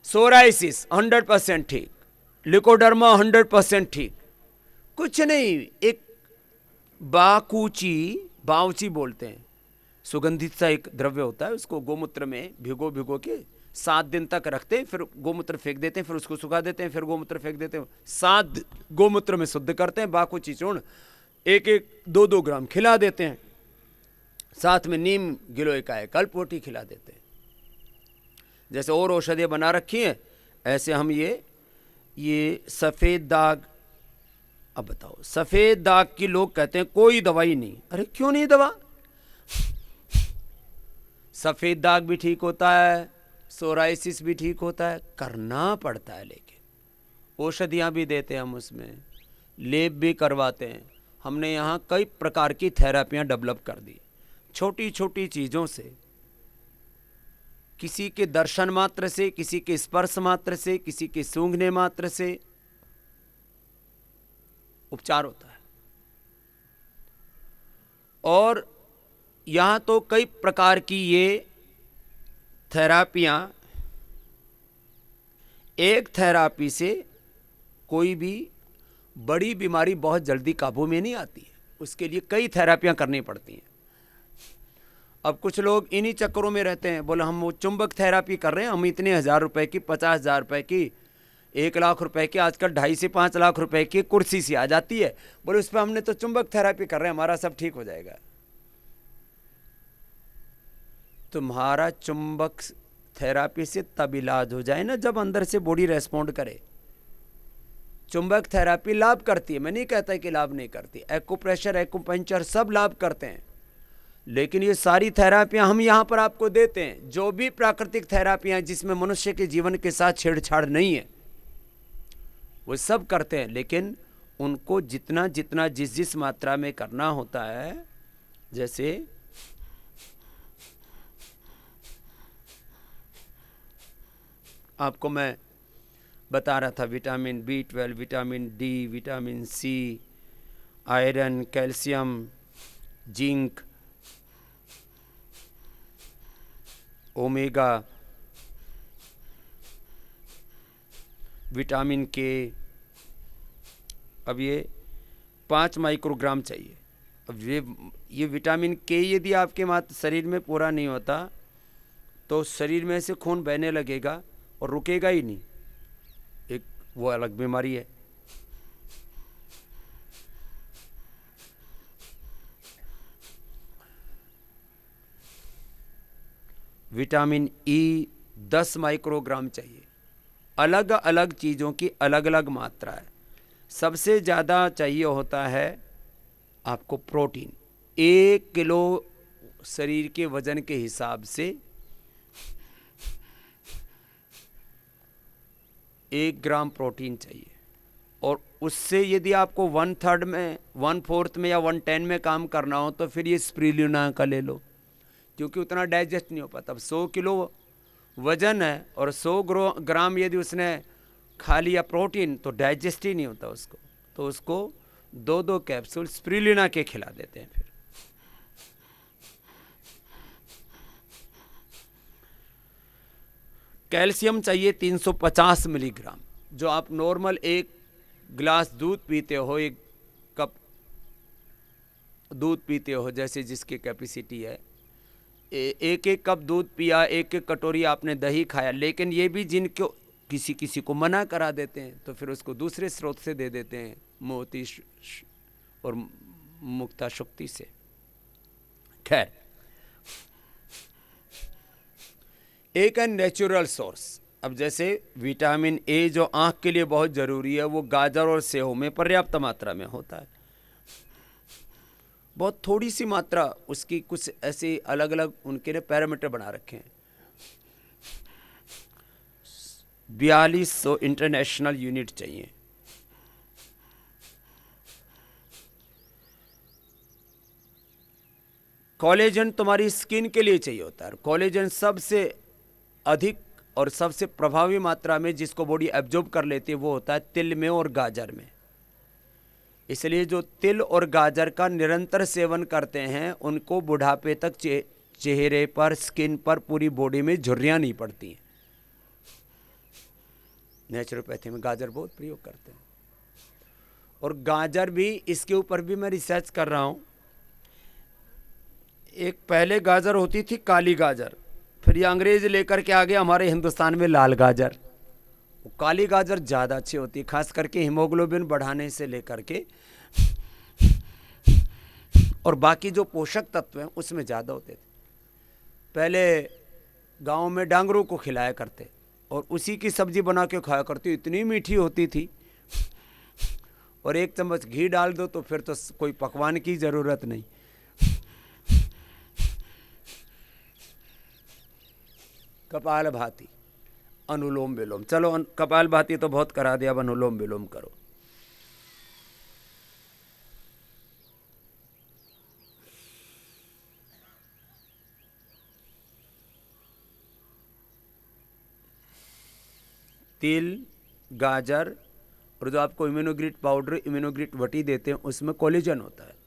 सोराइसिस 100% ठीक, लिकोडर्मा 100% ठीक, कुछ नहीं। एक बाउची बोलते हैं, सुगंधित सा एक द्रव्य होता है, उसको गोमूत्र में भिगो के 7 दिन तक रखते हैं, फिर गोमूत्र फेंक देते हैं, फिर उसको सुखा देते हैं, फिर गोमूत्र फेंक देते हैं, 7 गोमूत्र में शुद्ध करते हैं। बाकुची चूर्ण 1-2 ग्राम खिला देते हैं, साथ में नीम गिलोय का कल्पवटी खिला देते हैं। जैसे और औषधियाँ बना रखी हैं, ऐसे हम ये सफ़ेद दाग। अब बताओ, सफ़ेद दाग की लोग कहते हैं कोई दवाई नहीं। अरे क्यों नहीं दवा? सफ़ेद दाग भी ठीक होता है, सोराइसिस भी ठीक होता है, करना पड़ता है। लेकिन औषधियाँ भी देते हैं हम, उसमें लेप भी करवाते हैं। हमने यहाँ कई प्रकार की थेरेपियाँ डेवलप कर दी, छोटी छोटी चीज़ों से, किसी के दर्शन मात्र से, किसी के स्पर्श मात्र से, किसी के सूंघने मात्र से उपचार होता है। और यहाँ तो कई प्रकार की ये थेरापियाँ, एक थेरापी से कोई भी बड़ी बीमारी बहुत जल्दी काबू में नहीं आती है, उसके लिए कई थेरापियाँ करनी पड़ती हैं। अब कुछ लोग इन्हीं चक्करों में रहते हैं, बोले हम वो चुंबक थेरापी कर रहे हैं, हम इतने 1000 रुपए की, 50,000 रुपए की, 1 लाख रुपए की, आजकल 2.5 से 5 लाख रुपए की कुर्सी सी आ जाती है, बोले उस पर हमने तो चुंबक थेरापी कर रहे हैं, हमारा सब ठीक हो जाएगा। तुम्हारा चुंबक थेरापी से तब इलाज हो जाए ना जब अंदर से बॉडी रेस्पॉन्ड करे। चुंबक थेरापी लाभ करती है, मैं नहीं कहता कि लाभ नहीं करती, एक्यूप्रेशर, एक्यूपंक्चर सब लाभ करते हैं, लेकिन ये सारी थेरापियां हम यहाँ पर आपको देते हैं। जो भी प्राकृतिक थेरापियां जिसमें मनुष्य के जीवन के साथ छेड़छाड़ नहीं है, वो सब करते हैं, लेकिन उनको जितना जितना जिस मात्रा में करना होता है, जैसे आपको मैं बता रहा था, vitamin B12, vitamin D, vitamin C, iron, calcium, zinc, omega, vitamin के। अब ये 5 माइक्रोग्राम चाहिए। अब ये विटामिन के यदि आपके शरीर में पूरा नहीं होता तो शरीर में से खून बहने लगेगा और रुकेगा ही नहीं, एक वो अलग बीमारी है। विटामिन ई 10 माइक्रोग्राम चाहिए। अलग अलग चीज़ों की अलग अलग मात्रा है। सबसे ज़्यादा चाहिए होता है आपको प्रोटीन। 1 किलो शरीर के वजन के हिसाब से 1 ग्राम प्रोटीन चाहिए, और उससे यदि आपको 1/3 में, 1/4 में या 1/10 में काम करना हो तो फिर ये स्पिरुलिना का ले लो, क्योंकि उतना डाइजेस्ट नहीं हो पाता। अब 100 किलो वजन है और 100 ग्राम यदि उसने खा लिया प्रोटीन तो डाइजेस्ट ही नहीं होता उसको, तो उसको 2-2 कैप्सूल स्पिरुलिना के खिला देते हैं। फिर कैल्शियम चाहिए 350 मिलीग्राम। जो आप नॉर्मल 1 गिलास दूध पीते हो, 1 कप दूध पीते हो, जैसे जिसकी कैपेसिटी है, 1-1 कप दूध पिया, 1-1 कटोरी आपने दही खाया। लेकिन ये भी जिनको किसी किसी को मना करा देते हैं तो फिर उसको दूसरे स्रोत से दे देते हैं, मोती और मुक्ता शक्ति से। खैर, एक है नेचुरल सोर्स। अब जैसे विटामिन ए जो आँख के लिए बहुत ज़रूरी है, वो गाजर और सेव में पर्याप्त मात्रा में होता है। बहुत थोड़ी सी मात्रा उसकी, कुछ ऐसे अलग अलग उनके लिए पैरामीटर बना रखे हैं। 4200 इंटरनेशनल यूनिट चाहिए। कोलेजन तुम्हारी स्किन के लिए चाहिए होता है। कोलेजन सबसे अधिक और सबसे प्रभावी मात्रा में जिसको बॉडी एब्जॉर्ब कर लेती है वो होता है तिल में और गाजर में। इसलिए जो तिल और गाजर का निरंतर सेवन करते हैं उनको बुढ़ापे तक चेहरे पर, स्किन पर, पूरी बॉडी में झुर्रियाँ नहीं पड़ती हैं। नेचुरोपैथी में गाजर बहुत प्रयोग करते हैं। और गाजर भी, इसके ऊपर भी मैं रिसर्च कर रहा हूँ। एक पहले गाजर होती थी काली गाजर, फिर ये अंग्रेज लेकर के आ गया हमारे हिंदुस्तान में लाल गाजर। वो काली गाजर ज़्यादा अच्छी होती है, खास करके हीमोग्लोबिन बढ़ाने से लेकर के, और बाकी जो पोषक तत्व हैं उसमें ज़्यादा होते थे। पहले गांव में डांगरों को खिलाया करते और उसी की सब्जी बना के खाया करती, इतनी मीठी होती थी। और 1 चम्मच घी डाल दो तो फिर तो कोई पकवान की ज़रूरत नहीं। कपालभाति, अनुलोम विलोम। चलो, कपालभाति तो बहुत करा दिया, अब अनुलोम विलोम करो। तिल, गाजर और जो आपको इम्यूनोग्रिट पाउडर, इम्यूनोग्रिट वटी देते हैं उसमें कोलेजन होता है।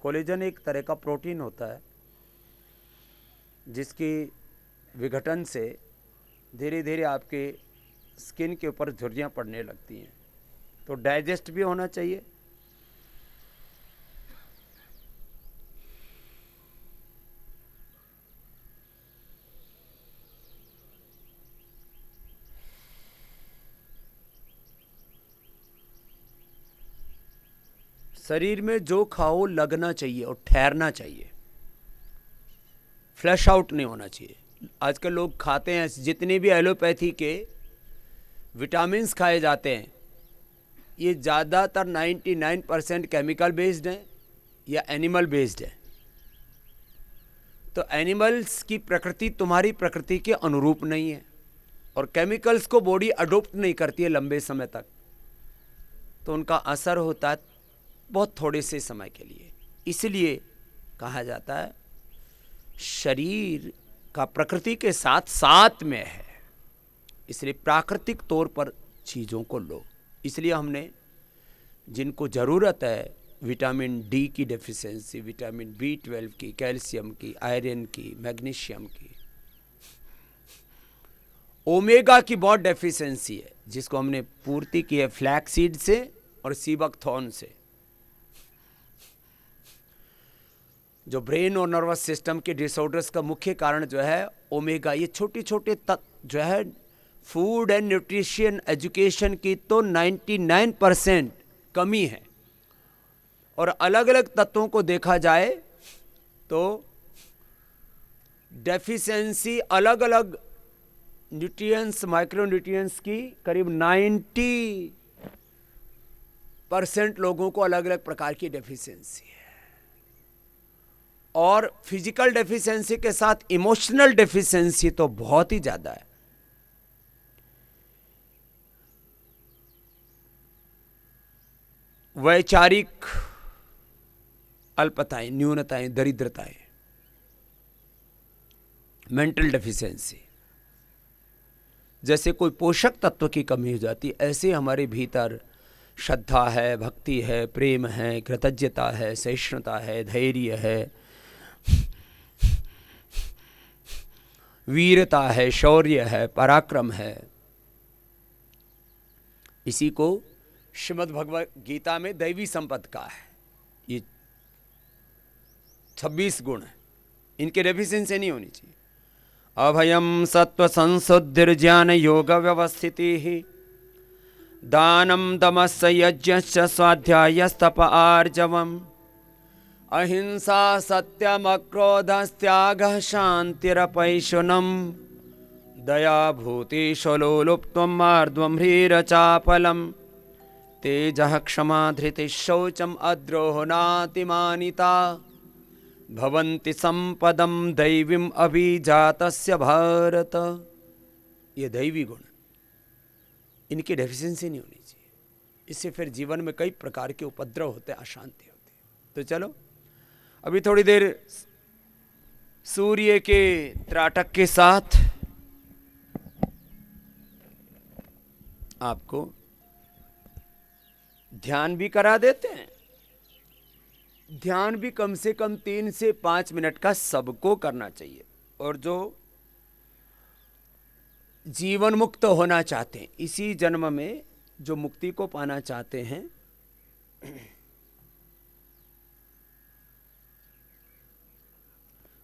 कोलेजन एक तरह का प्रोटीन होता है जिसकी विघटन से धीरे धीरे आपके स्किन के ऊपर झुर्रियाँ पड़ने लगती हैं, तो डाइजेस्ट भी होना चाहिए। शरीर में जो खाओ लगना चाहिए और ठहरना चाहिए, फ्लैश आउट नहीं होना चाहिए। आजकल लोग खाते हैं, जितने भी एलोपैथी के विटामिन्स खाए जाते हैं ये ज़्यादातर 99% केमिकल बेस्ड हैं या एनिमल बेस्ड है। तो एनिमल्स की प्रकृति तुम्हारी प्रकृति के अनुरूप नहीं है और केमिकल्स को बॉडी अडोप्ट नहीं करती है लंबे समय तक, तो उनका असर होता है बहुत थोड़े से समय के लिए। इसलिए कहा जाता है शरीर का प्रकृति के साथ साथ में है, इसलिए प्राकृतिक तौर पर चीज़ों को लो। इसलिए हमने जिनको ज़रूरत है विटामिन डी की डेफिशिएंसी, विटामिन B12 की, कैल्शियम की, आयरन की, मैग्नीशियम की, ओमेगा की बहुत डेफिशिएंसी है जिसको हमने पूर्ति की है फ्लैक्स सीड से और सीबकथॉर्न से। जो ब्रेन और नर्वस सिस्टम के डिसऑर्डर्स का मुख्य कारण जो है ओमेगा, ये छोटे छोटे तत्व जो है फूड एंड न्यूट्रिशन एजुकेशन की तो 99% कमी है। और अलग अलग तत्वों को देखा जाए तो डेफिशिएंसी अलग अलग न्यूट्रिएंट्स, माइक्रो न्यूट्रिएंट्स की करीब 90% लोगों को अलग अलग प्रकार की डेफिशिएंसी है। और फिजिकल डेफिशिएंसी के साथ इमोशनल डेफिशिएंसी तो बहुत ही ज्यादा है। वैचारिक अल्पताएं, न्यूनताएं, दरिद्रताएं, मेंटल डेफिशिएंसी, जैसे कोई पोषक तत्व की कमी हो जाती, ऐसे हमारे भीतर श्रद्धा है, भक्ति है, प्रेम है, कृतज्ञता है, सहिष्णुता है, धैर्य है, वीरता है, शौर्य है, पराक्रम है। इसी को श्रीमद् भगवत गीता में दैवी संपद का है। ये 26 गुण है, इनके डेफिशिएंसी नहीं होनी चाहिए। अभयम सत्व संशुद्धिर्ज्ञान योग व्यवस्थिति, दानम दमस्य यज्ञश्च स्वाध्यायस्तप आर्जवम्, अहिंसा सत्यम अक्रोधस्त्यागः शान्तिरपैशुनम्, दया भूतेषु लोलुप्त्वं मार्द्वं ह्रीरचापलम्, तेजः क्षमा धृतिः शौचम् अद्रोहो नातिमानिता, भवन्ति संपदम दैवीम अभिजातस्य भारत। ये दैवी गुण, इनकी डेफिशिएंसी नहीं होनी चाहिए। इससे फिर जीवन में कई प्रकार के उपद्रव होते हैं, अशांति होती है। तो चलो अभी थोड़ी देर सूर्य के त्राटक के साथ आपको ध्यान भी करा देते हैं। ध्यान भी कम से कम 3 से 5 मिनट का सबको करना चाहिए। और जो जीवन मुक्त होना चाहते हैं, इसी जन्म में जो मुक्ति को पाना चाहते हैं,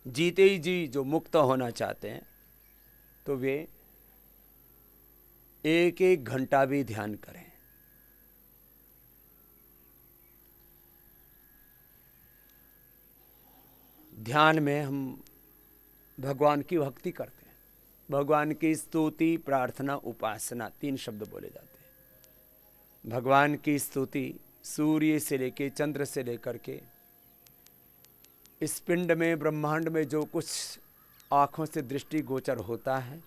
जीते ही जी जो मुक्त होना चाहते हैं, तो वे 1-1 घंटा भी ध्यान करें। ध्यान में हम भगवान की भक्ति करते हैं। भगवान की स्तुति, प्रार्थना, उपासना 3 शब्द बोले जाते हैं। भगवान की स्तुति सूर्य से लेके चंद्र से लेकर के इस पिंड में, ब्रह्मांड में जो कुछ आँखों से दृष्टि गोचर होता है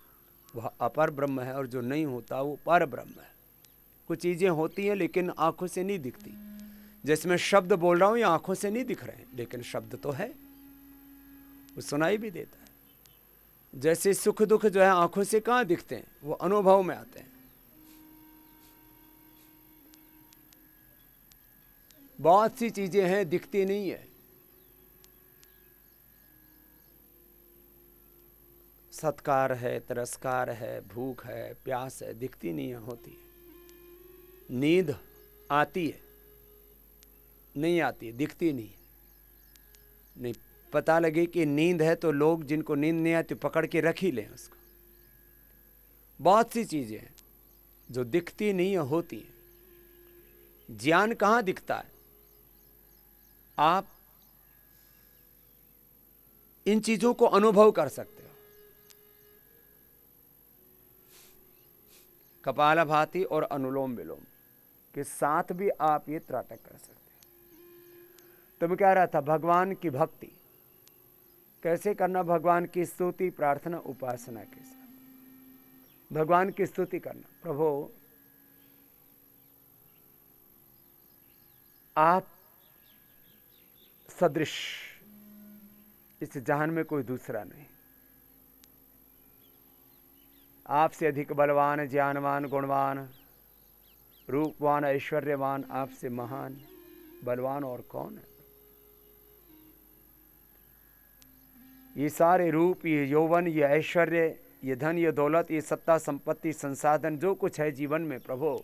वह अपर ब्रह्म है, और जो नहीं होता वो पर ब्रह्म है। कुछ चीज़ें होती हैं लेकिन आँखों से नहीं दिखती। जैसे मैं शब्द बोल रहा हूँ, ये आँखों से नहीं दिख रहे हैं, लेकिन शब्द तो है, वो सुनाई भी देता है। जैसे सुख दुख जो है आंखों से कहाँ दिखते हैं, वो अनुभव में आते हैं। बहुत सी चीजें हैं दिखती नहीं है। सत्कार है, तिरस्कार है, भूख है, प्यास है, दिखती नहीं है, होती है। नींद आती है, नहीं आती है, दिखती नहीं है। नहीं पता लगे कि नींद है तो लोग जिनको नींद नहीं आती पकड़ के रख ही लें उसको। बहुत सी चीजें हैं जो दिखती नहीं है, होती है। ज्ञान कहाँ दिखता है? आप इन चीजों को अनुभव कर सकते हो। कपालभाति और अनुलोम विलोम के साथ भी आप ये त्राटक कर सकते हो। तो मैं कह रहा था भगवान की भक्ति कैसे करना, भगवान की स्तुति, प्रार्थना, उपासना के साथ भगवान की स्तुति करना। प्रभु आप सदृश इस जहान में कोई दूसरा नहीं। आपसे अधिक बलवान, ज्ञानवान, गुणवान, रूपवान ऐश्वर्यवान आपसे महान बलवान और कौन है। ये सारे रूप, ये यौवन, ये ऐश्वर्य, ये धन, ये दौलत, ये सत्ता संपत्ति संसाधन जो कुछ है जीवन में प्रभु,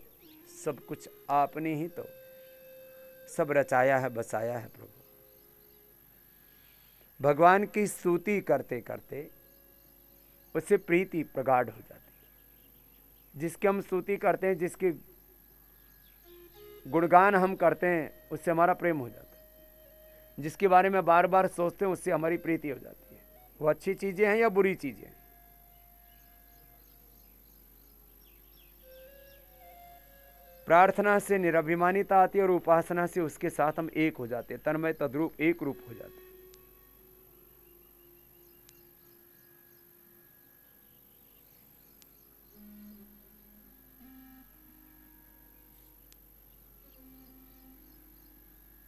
सब कुछ आपने ही तो सब रचाया है, बसाया है प्रभु। भगवान की स्तुति करते करते उससे प्रीति प्रगाढ़ हो जाती है। जिसकी हम स्तुति करते हैं, जिसकी गुणगान हम करते हैं, उससे हमारा प्रेम हो जाता है। जिसके बारे में बार बार सोचते हैं, उससे हमारी प्रीति हो जाती है। वो अच्छी चीजें हैं या बुरी चीजें हैं। प्रार्थना से निरभिमानिता आती है और उपासना से उसके साथ हम एक हो जाते हैं, तन्मय तद्रूप एक रूप हो जाते हैं।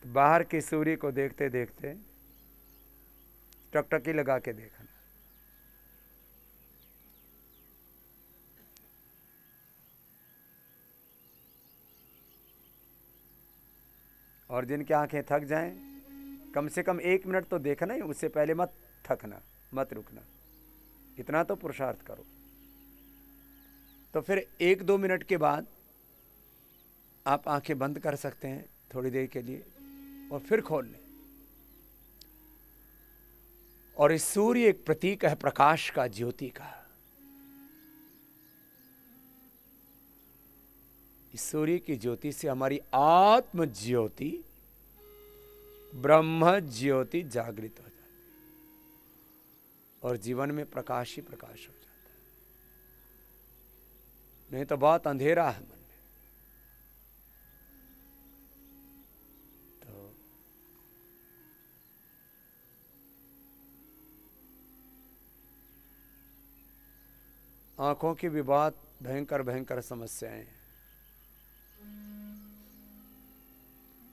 बाहर के सूर्य को देखते देखते टकटकी लगा के देखना, और जिनकी आंखें थक जाएं, कम से कम 1 मिनट तो देखना ही, उससे पहले मत थकना, मत रुकना, इतना तो पुरुषार्थ करो। तो फिर 1-2 मिनट के बाद आप आंखें बंद कर सकते हैं थोड़ी देर के लिए और फिर खोल लें। और इस सूर्य एक प्रतीक है प्रकाश का, ज्योति का। इस सूर्य की ज्योति से हमारी आत्म ज्योति, ब्रह्म ज्योति जागृत हो जाती है और जीवन में प्रकाश ही प्रकाश हो जाता है। नहीं तो बहुत अंधेरा है मन में। तो आंखों की भी बहुत भयंकर भयंकर समस्याएं हैं।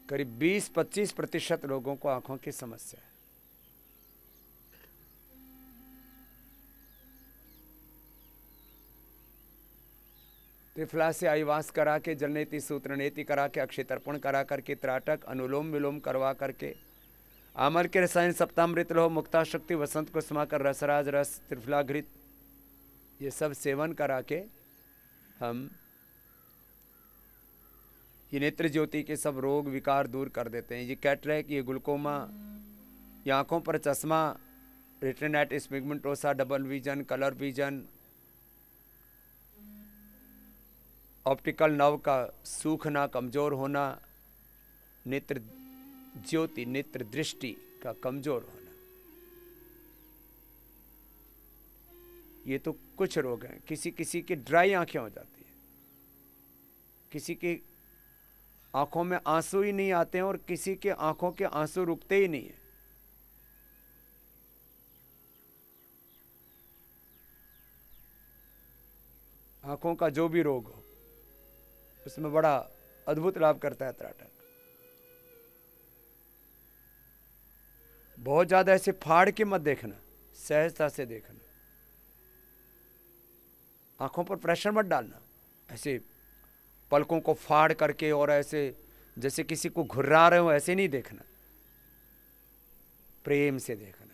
करीब 20-25% लोगों को आंखों की समस्या है। त्रिफला से आईवास करा के, जलनेति सूत्रनेति करा के, अक्षय तर्पण करा करके, त्राटक अनुलोम विलोम करवा करके, आमर के रसायन सप्तामृत लोह मुक्ता शक्ति वसंत को समाकर रसराज रस त्रिफलाघृत, ये सब सेवन करा के हम ये नेत्र ज्योति के सब रोग विकार दूर कर देते हैं। ये कैटरैक्ट, ये ग्लूकोमा, ये आंखों पर चश्मा, retinitis pigmentosa, double vision, colour vision, optical nerve का सूखना, कमजोर होना, नेत्र ज्योति, नेत्र दृष्टि का कमजोर होना, ये तो कुछ रोग हैं। किसी किसी की ड्राई आंखें हो जाती है, किसी की आंखों में आंसू ही नहीं आते हैं और किसी के आंखों के आंसू रुकते ही नहीं है। आंखों का जो भी रोग हो उसमें बड़ा अद्भुत लाभ करता है त्राटक। बहुत ज्यादा ऐसे फाड़ के मत देखना, सहजता से देखना, आंखों पर प्रेशर मत डालना, ऐसे पलकों को फाड़ करके और ऐसे जैसे किसी को घुर्रा रहे हो ऐसे नहीं देखना, प्रेम से देखना है।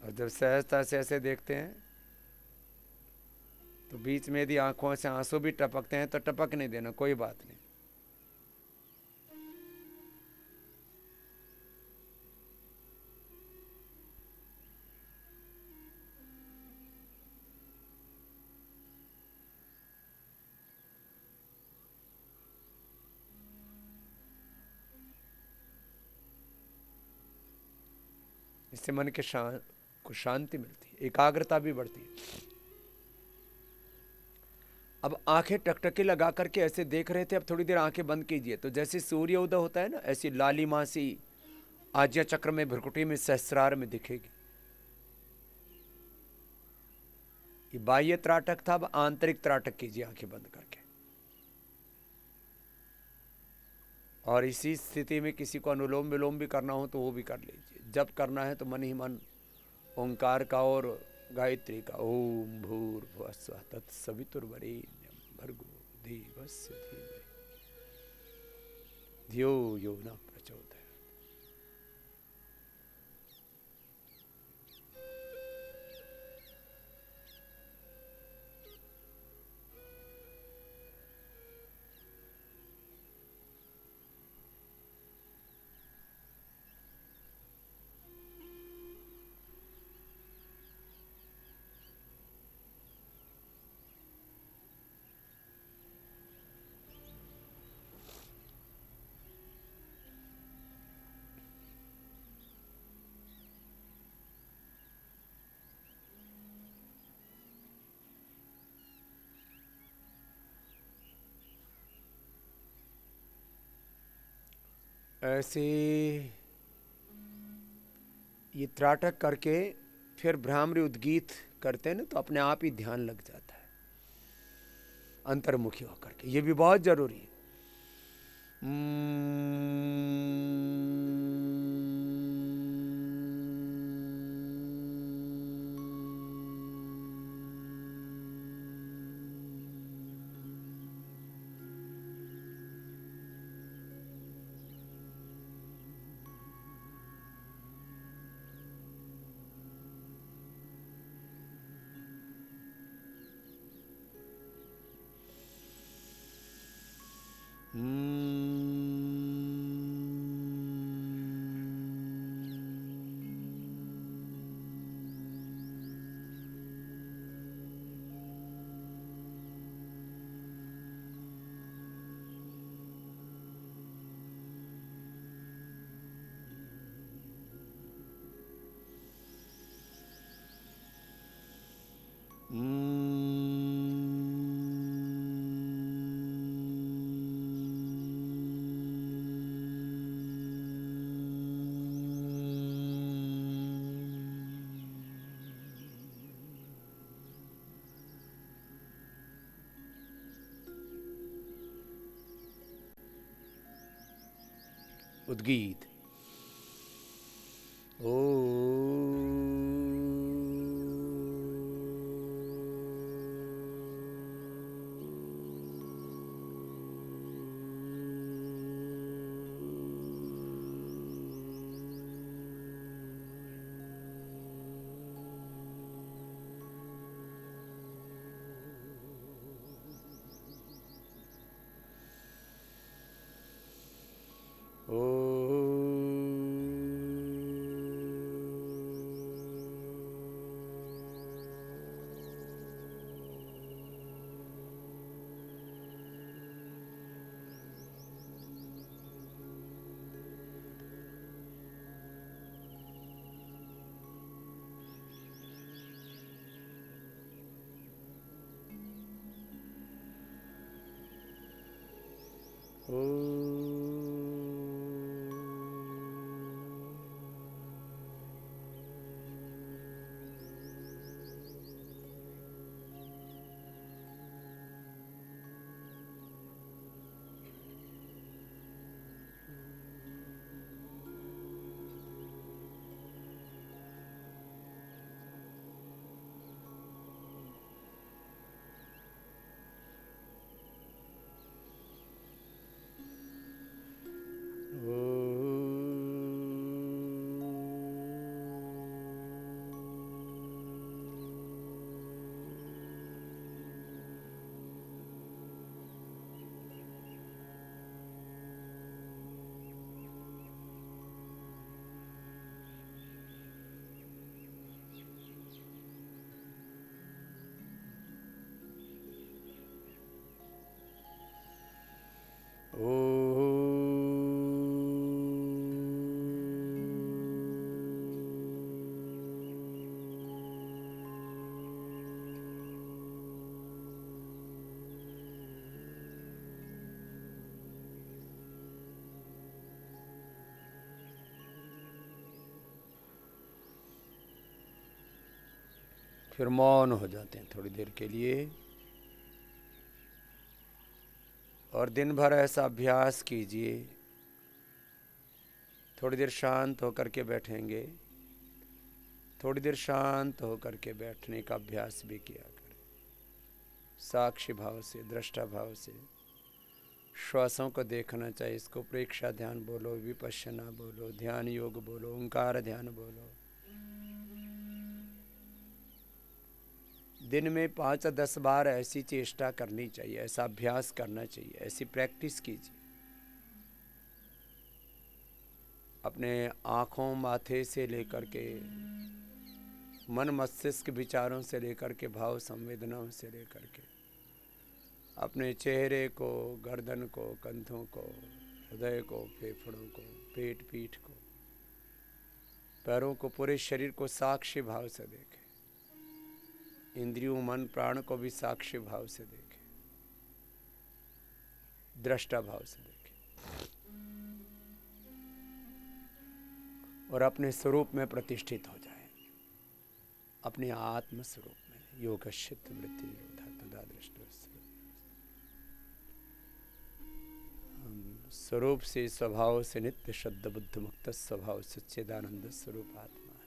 और जब सहजता से ऐसे देखते हैं तो बीच में यदि आंखों से आंसू भी टपकते हैं तो टपक नहीं देना, कोई बात नहीं। इससे मन के को शांति मिलती है, एकाग्रता भी बढ़ती है। अब आंखें टकटकी लगा करके ऐसे देख रहे थे, अब थोड़ी देर आंखें बंद कीजिए तो जैसे सूर्य उदय होता है ना, ऐसी लालिमा सी आज्ञा चक्र में, भ्रुकुटी में, सहस्रार में दिखेगी। ये बाह्य त्राटक था, अब आंतरिक त्राटक कीजिए आंखें बंद करके। और इसी स्थिति में किसी को अनुलोम विलोम भी करना हो तो वो भी कर लीजिए। जब करना है तो मन ही मन ओंकार का और गायत्री का, ओम भूर्भुवः स्वः तत्सवितुर्वरेण्यं भर्गो देवस्य धीमहि धियो यो न प्रचोदयात्। ऐसे ये त्राटक करके फिर भ्रामरी उद्गीत करते हैं ना, तो अपने आप ही ध्यान लग जाता है अंतर्मुखी होकर के। ये भी बहुत जरूरी है। उद्गीत ओ फिर मौन हो जाते हैं थोड़ी देर के लिए और दिन भर ऐसा अभ्यास कीजिए थोड़ी देर शांत होकर के बैठेंगे, थोड़ी देर शांत होकर के बैठने का अभ्यास भी किया करें। साक्षी भाव से, दृष्टा भाव से श्वासों को देखना चाहिए। इसको प्रेक्षा ध्यान बोलो, विपश्यना बोलो, ध्यान योग बोलो, ओंकार ध्यान बोलो। दिन में 5-10 बार ऐसी चेष्टा करनी चाहिए, ऐसा अभ्यास करना चाहिए, ऐसी प्रैक्टिस कीजिए। अपने आँखों, माथे से लेकर के मन, मस्तिष्क, विचारों से लेकर के भाव संवेदनाओं से लेकर के अपने चेहरे को, गर्दन को, कंधों को, हृदय को, फेफड़ों को, पेट, पीठ को, पैरों को, पूरे शरीर को साक्षी भाव से देखें। इंद्रियों, मन, प्राण को भी साक्षी भाव से देखें, दृष्टा भाव से देखें और अपने स्वरूप में प्रतिष्ठित हो जाए, अपने आत्म स्वरूप में। योगश्चित्त वृत्ति योधा तदा दृष्टि। स्वरूप से, स्वभाव से नित्य शुद्ध बुद्ध मुक्त स्वभाव सच्चिदानंद स्वरूप आत्मा है।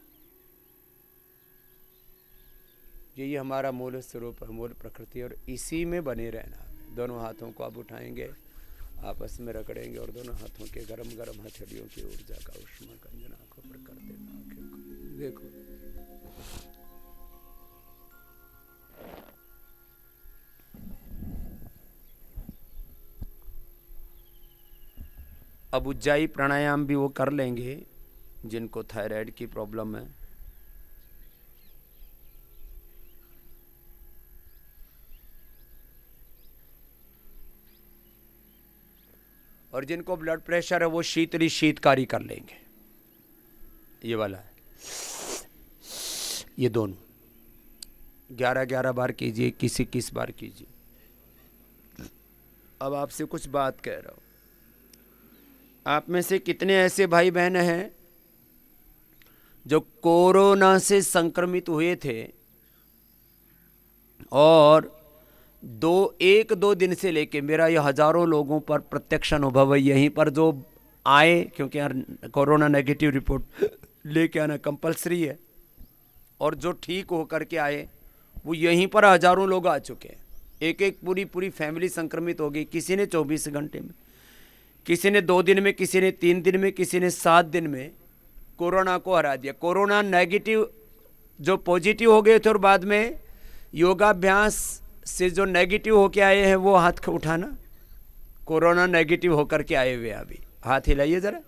यही हमारा मूल स्वरूप है, मूल प्रकृति, और इसी में बने रहना है। दोनों हाथों को आप उठाएंगे, आपस में रगड़ेंगे और दोनों हाथों के गरम गरम हथेलियों की ऊर्जा का उष्मा कंजन आंखों पर कर देना। आंखें को देखो, अब उज्जाई प्राणायाम भी वो कर लेंगे जिनको थायराइड की प्रॉब्लम है। और जिनको ब्लड प्रेशर है वो शीतली शीतकारी कर लेंगे। ये वाला है, ये दोनों 11-11 बार कीजिए, 21 बार कीजिए। अब आपसे कुछ बात कह रहा हूं। आप में से कितने ऐसे भाई बहन हैं जो कोरोना से संक्रमित हुए थे और 1-2 दिन से लेके, मेरा ये हजारों लोगों पर प्रत्यक्ष अनुभव है, यहीं पर जो आए, क्योंकि यार कोरोना नेगेटिव रिपोर्ट लेके आना कंपलसरी है, और जो ठीक होकर के आए वो यहीं पर हजारों लोग आ चुके हैं। एक पूरी फैमिली संक्रमित हो गई। किसी ने 24 घंटे में, किसी ने 2 दिन में, किसी ने 3 दिन में, किसी ने 7 दिन में कोरोना को हरा दिया। कोरोना नेगेटिव जो पॉजिटिव हो गए थे और बाद में योगाभ्यास से जो नेगेटिव होके आए हैं वो हाथ उठाना। कोरोना नेगेटिव होकर के आए हुए, अभी हाथ हिलाइए जरा।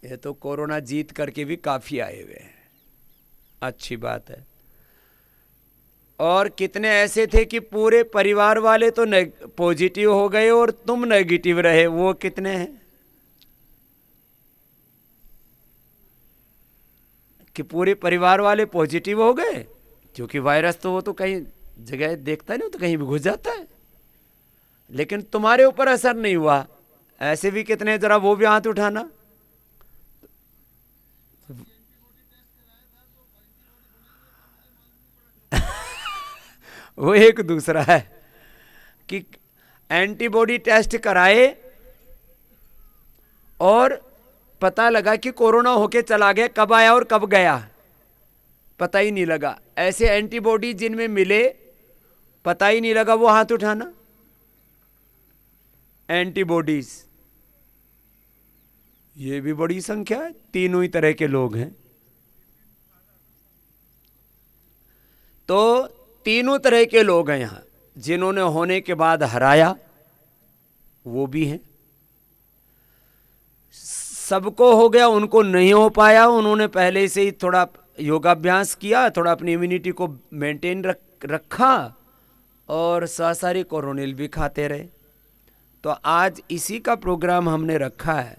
ये तो कोरोना जीत करके भी काफी आए हुए हैं, अच्छी बात है। और कितने ऐसे थे कि पूरे परिवार वाले तो पॉजिटिव हो गए और तुम नेगेटिव रहे, वो कितने हैं? कि पूरे परिवार वाले पॉजिटिव हो गए, क्योंकि वायरस तो वो तो कहीं जगह देखता नहीं, तो कहीं भी घुस जाता है, लेकिन तुम्हारे ऊपर असर नहीं हुआ। ऐसे भी कितने, जरा वो भी हाथ उठाना। वो एक दूसरा है कि एंटीबॉडी टेस्ट कराए और पता लगा कि कोरोना होके चला गया, कब आया और कब गया पता ही नहीं लगा। ऐसे एंटीबॉडी जिनमें मिले पता ही नहीं लगा, वो हाथ उठाना। एंटीबॉडीज, ये भी बड़ी संख्या है, तीनों ही तरह के लोग हैं। तो तीनों तरह के लोग हैं यहां, जिन्होंने होने के बाद हराया वो भी हैं। सबको हो गया, उनको नहीं हो पाया, उन्होंने पहले से ही थोड़ा योगाभ्यास किया, थोड़ा अपनी इम्यूनिटी को मेंटेन रखा और सारी कोरोनिल भी खाते रहे। तो आज इसी का प्रोग्राम हमने रखा है,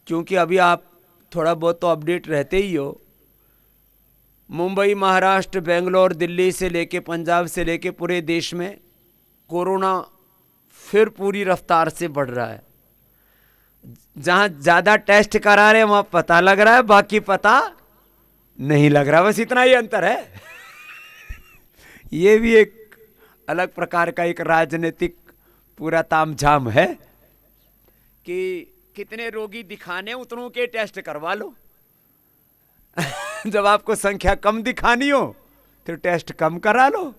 क्योंकि अभी आप थोड़ा बहुत तो अपडेट रहते ही हो। मुंबई, महाराष्ट्र, बेंगलोर, दिल्ली से लेके पंजाब से लेके पूरे देश में कोरोना फिर पूरी रफ्तार से बढ़ रहा है। जहां ज्यादा टेस्ट करा रहे हैं वहां पता लग रहा है, बाकी पता नहीं लग रहा, बस इतना ही अंतर है। ये भी एक अलग प्रकार का एक राजनीतिक पूरा तामझाम है कि कितने रोगी दिखाने उतनों के टेस्ट करवा लो। जब आपको संख्या कम दिखानी हो तो टेस्ट कम करा लो,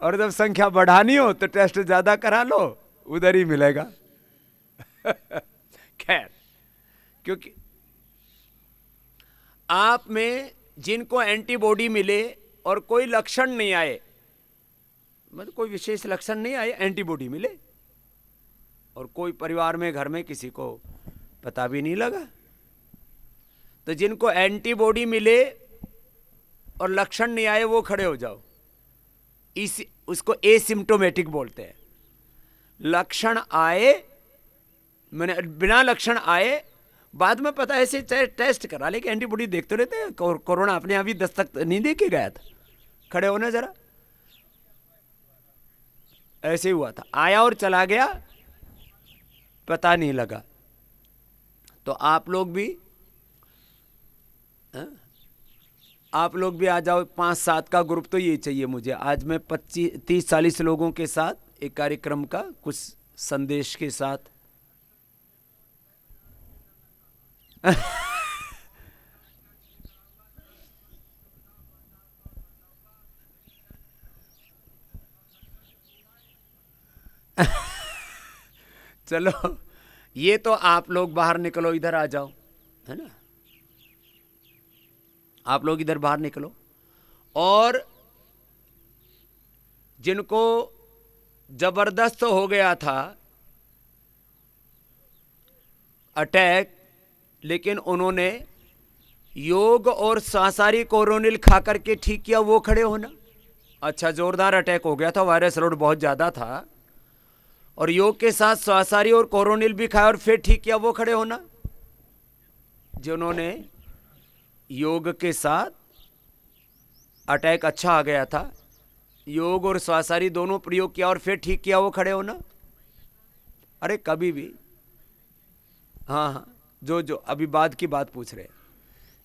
और जब संख्या बढ़ानी हो तो टेस्ट ज्यादा करा लो, उधर ही मिलेगा। खैर, क्योंकि आप में जिनको एंटीबॉडी मिले और कोई लक्षण नहीं आए, मतलब कोई विशेष लक्षण नहीं आए, एंटीबॉडी मिले, और कोई परिवार में घर में किसी को पता भी नहीं लगा, तो जिनको एंटीबॉडी मिले और लक्षण नहीं आए वो खड़े हो जाओ। उसको एसिम्प्टोमेटिक बोलते हैं। लक्षण आए मैंने बिना लक्षण आए, बाद में पता ऐसे टेस्ट करा, लेकिन एंटीबॉडी देखते रहते हैं। कोरोना अपने आप ही दस्तक नहीं दे के गया था। खड़े होना जरा, ऐसे ही हुआ था, आया और चला गया, पता नहीं लगा। तो आप लोग भी आ जाओ। 5-7 का ग्रुप तो ये चाहिए मुझे। आज मैं 25-30-40 लोगों के साथ एक कार्यक्रम का कुछ संदेश के साथ चलो, ये तो आप लोग बाहर निकलो, इधर आ जाओ, है ना। आप लोग इधर बाहर निकलो, और जिनको जबरदस्त हो गया था अटैक, लेकिन उन्होंने योग और सांसारी कोरोनिल खा करके ठीक किया, वो खड़े होना। अच्छा, जोरदार अटैक हो गया था, वायरस लोड बहुत ज्यादा था, और योग के साथ सांसारी और कोरोनिल भी खाया और फिर ठीक किया, वो खड़े होना। जिन्होंने योग के साथ अटैक अच्छा आ गया था, योग और सांसारी दोनों प्रयोग किया और फिर ठीक किया, वो खड़े होना। अरे कभी भी, हाँ हाँ, जो अभी बाद की बात पूछ रहे,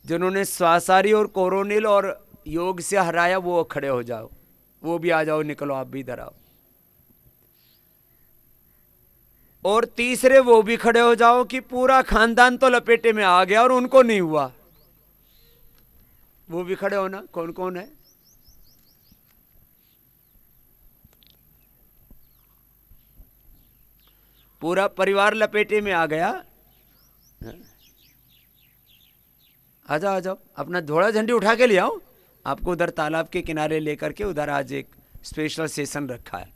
जिन्होंने सांसारी और कोरोनिल और योग से हराया, वो खड़े हो जाओ। वो भी आ जाओ, निकलो, आप भी इधर आओ। और तीसरे वो भी खड़े हो जाओ कि पूरा खानदान तो लपेटे में आ गया और उनको नहीं हुआ, वो भी खड़े होना। कौन कौन है? पूरा परिवार लपेटे में आ गया। आ जाओ, आ जाओ, अपना झोला झंडी उठा के ले आओ। आपको उधर तालाब के किनारे लेकर के उधर आज एक स्पेशल सेशन रखा है।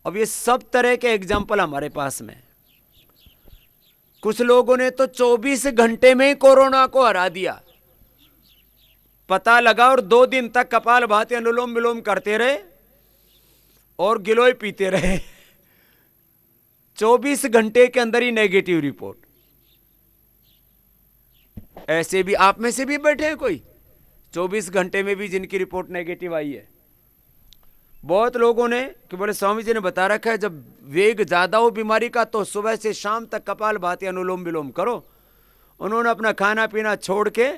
अब ये सब तरह के एग्जाम्पल हमारे पास में। कुछ लोगों ने तो 24 घंटे में ही कोरोना को हरा दिया, पता लगा, और 2 दिन तक कपाल भाती अनुलोम विलोम करते रहे और गिलोय पीते रहे। 24 घंटे के अंदर ही नेगेटिव रिपोर्ट। ऐसे भी आप में से भी बैठे हैं कोई 24 घंटे में भी जिनकी रिपोर्ट नेगेटिव आई है। बहुत लोगों ने कि बोले स्वामी जी ने बता रखा है जब वेग ज्यादा हो बीमारी का तो सुबह से शाम तक कपाल भाती अनुलोम विलोम करो। उन्होंने अपना खाना पीना छोड़ के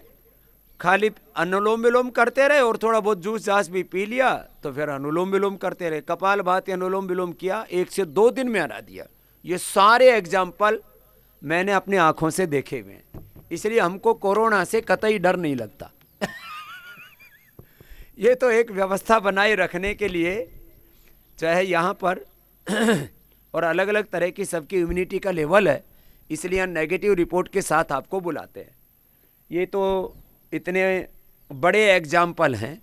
खाली अनुलोम विलोम करते रहे और थोड़ा बहुत जूस जास भी पी लिया, तो फिर अनुलोम विलोम करते रहे। कपाल भाती अनुलोम विलोम किया, 1 से 2 दिन में हरा दिया। ये सारे एग्जाम्पल मैंने अपनी आंखों से देखे हुए हैं, इसलिए हमको कोरोना से कतई डर नहीं लगता। ये तो एक व्यवस्था बनाए रखने के लिए, चाहे यहाँ पर और अलग अलग तरह की सबकी इम्यूनिटी का लेवल है, इसलिए नेगेटिव रिपोर्ट के साथ आपको बुलाते हैं। ये तो इतने बड़े एग्जाम्पल हैं।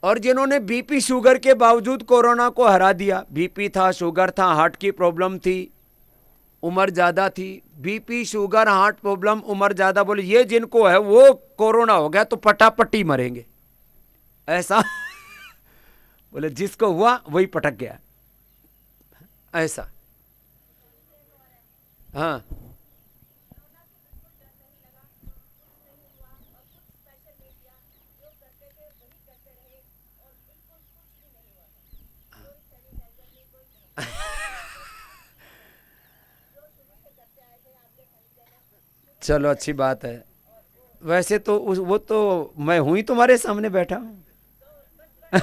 और जिन्होंने बीपी शुगर के बावजूद कोरोना को हरा दिया, बीपी था, शुगर था, हार्ट की प्रॉब्लम थी, उम्र ज़्यादा थी, बीपी शुगर हार्ट प्रॉब्लम उम्र ज़्यादा, बोले ये जिनको है वो कोरोना हो गया तो पटापटी मरेंगे, ऐसा। बोले जिसको हुआ वही पटक गया, ऐसा। हाँ, चलो अच्छी बात है। वैसे तो वो तो मैं हूं ही तुम्हारे सामने बैठा हूं।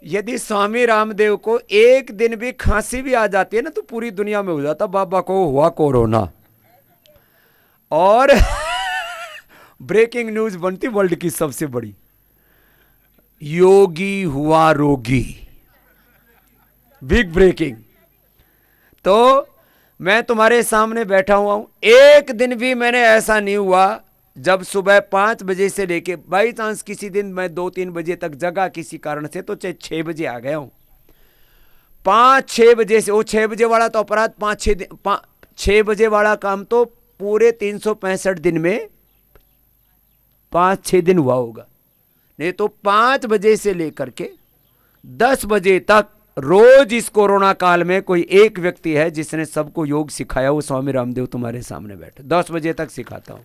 यदि स्वामी रामदेव को एक दिन भी खांसी भी आ जाती है ना, तो पूरी दुनिया में हो जाता बाबा को हुआ कोरोना। और ब्रेकिंग न्यूज बनती वर्ल्ड की सबसे बड़ी, योगी हुआ रोगी, बिग ब्रेकिंग। तो मैं तुम्हारे सामने बैठा हुआ हूं, एक दिन भी मैंने ऐसा नहीं हुआ जब सुबह 5 बजे से लेके बाई चांस किसी दिन मैं 2-3 बजे तक जगा किसी कारण से, तो 6 बजे आ गया हूं। 5-6 बजे से, वो 6 बजे वाला तो अपराध, 6 बजे वाला काम तो पूरे 365 दिन में 5-6 दिन हुआ होगा। नहीं तो 5 बजे से लेकर के 10 बजे तक रोज इस कोरोना काल में कोई एक व्यक्ति है जिसने सबको योग सिखाया, वो स्वामी रामदेव तुम्हारे सामने बैठे। 10 बजे तक सिखाता हूं।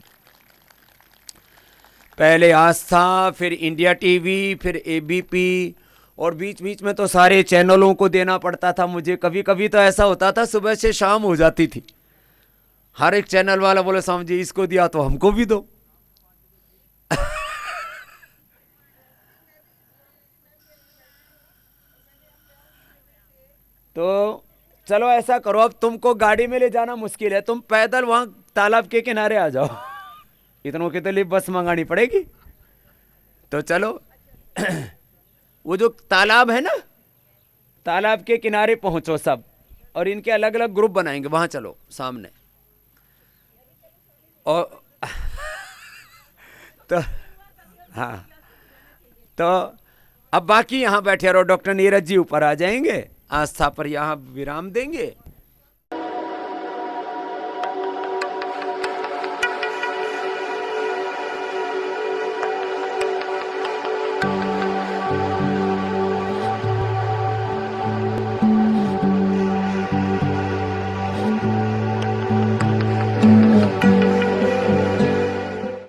पहले आस्था, फिर इंडिया टीवी, फिर एबीपी, और बीच बीच में तो सारे चैनलों को देना पड़ता था मुझे। कभी कभी तो ऐसा होता था सुबह से शाम हो जाती थी, हर एक चैनल वाला बोले स्वामी जी इसको दिया तो हमको भी दो। तो चलो ऐसा करो, अब तुमको गाड़ी में ले जाना मुश्किल है, तुम पैदल वहां तालाब के किनारे आ जाओ। इतनों के तो लिए बस मंगानी पड़ेगी। तो चलो वो जो तालाब है ना, तालाब के किनारे पहुंचो सब, और इनके अलग अलग ग्रुप बनाएंगे, वहां चलो सामने। और तो हाँ, तो अब बाकी यहां बैठे रहो, डॉक्टर नीरज जी ऊपर आ जाएंगे, आस्था पर यहां विराम देंगे।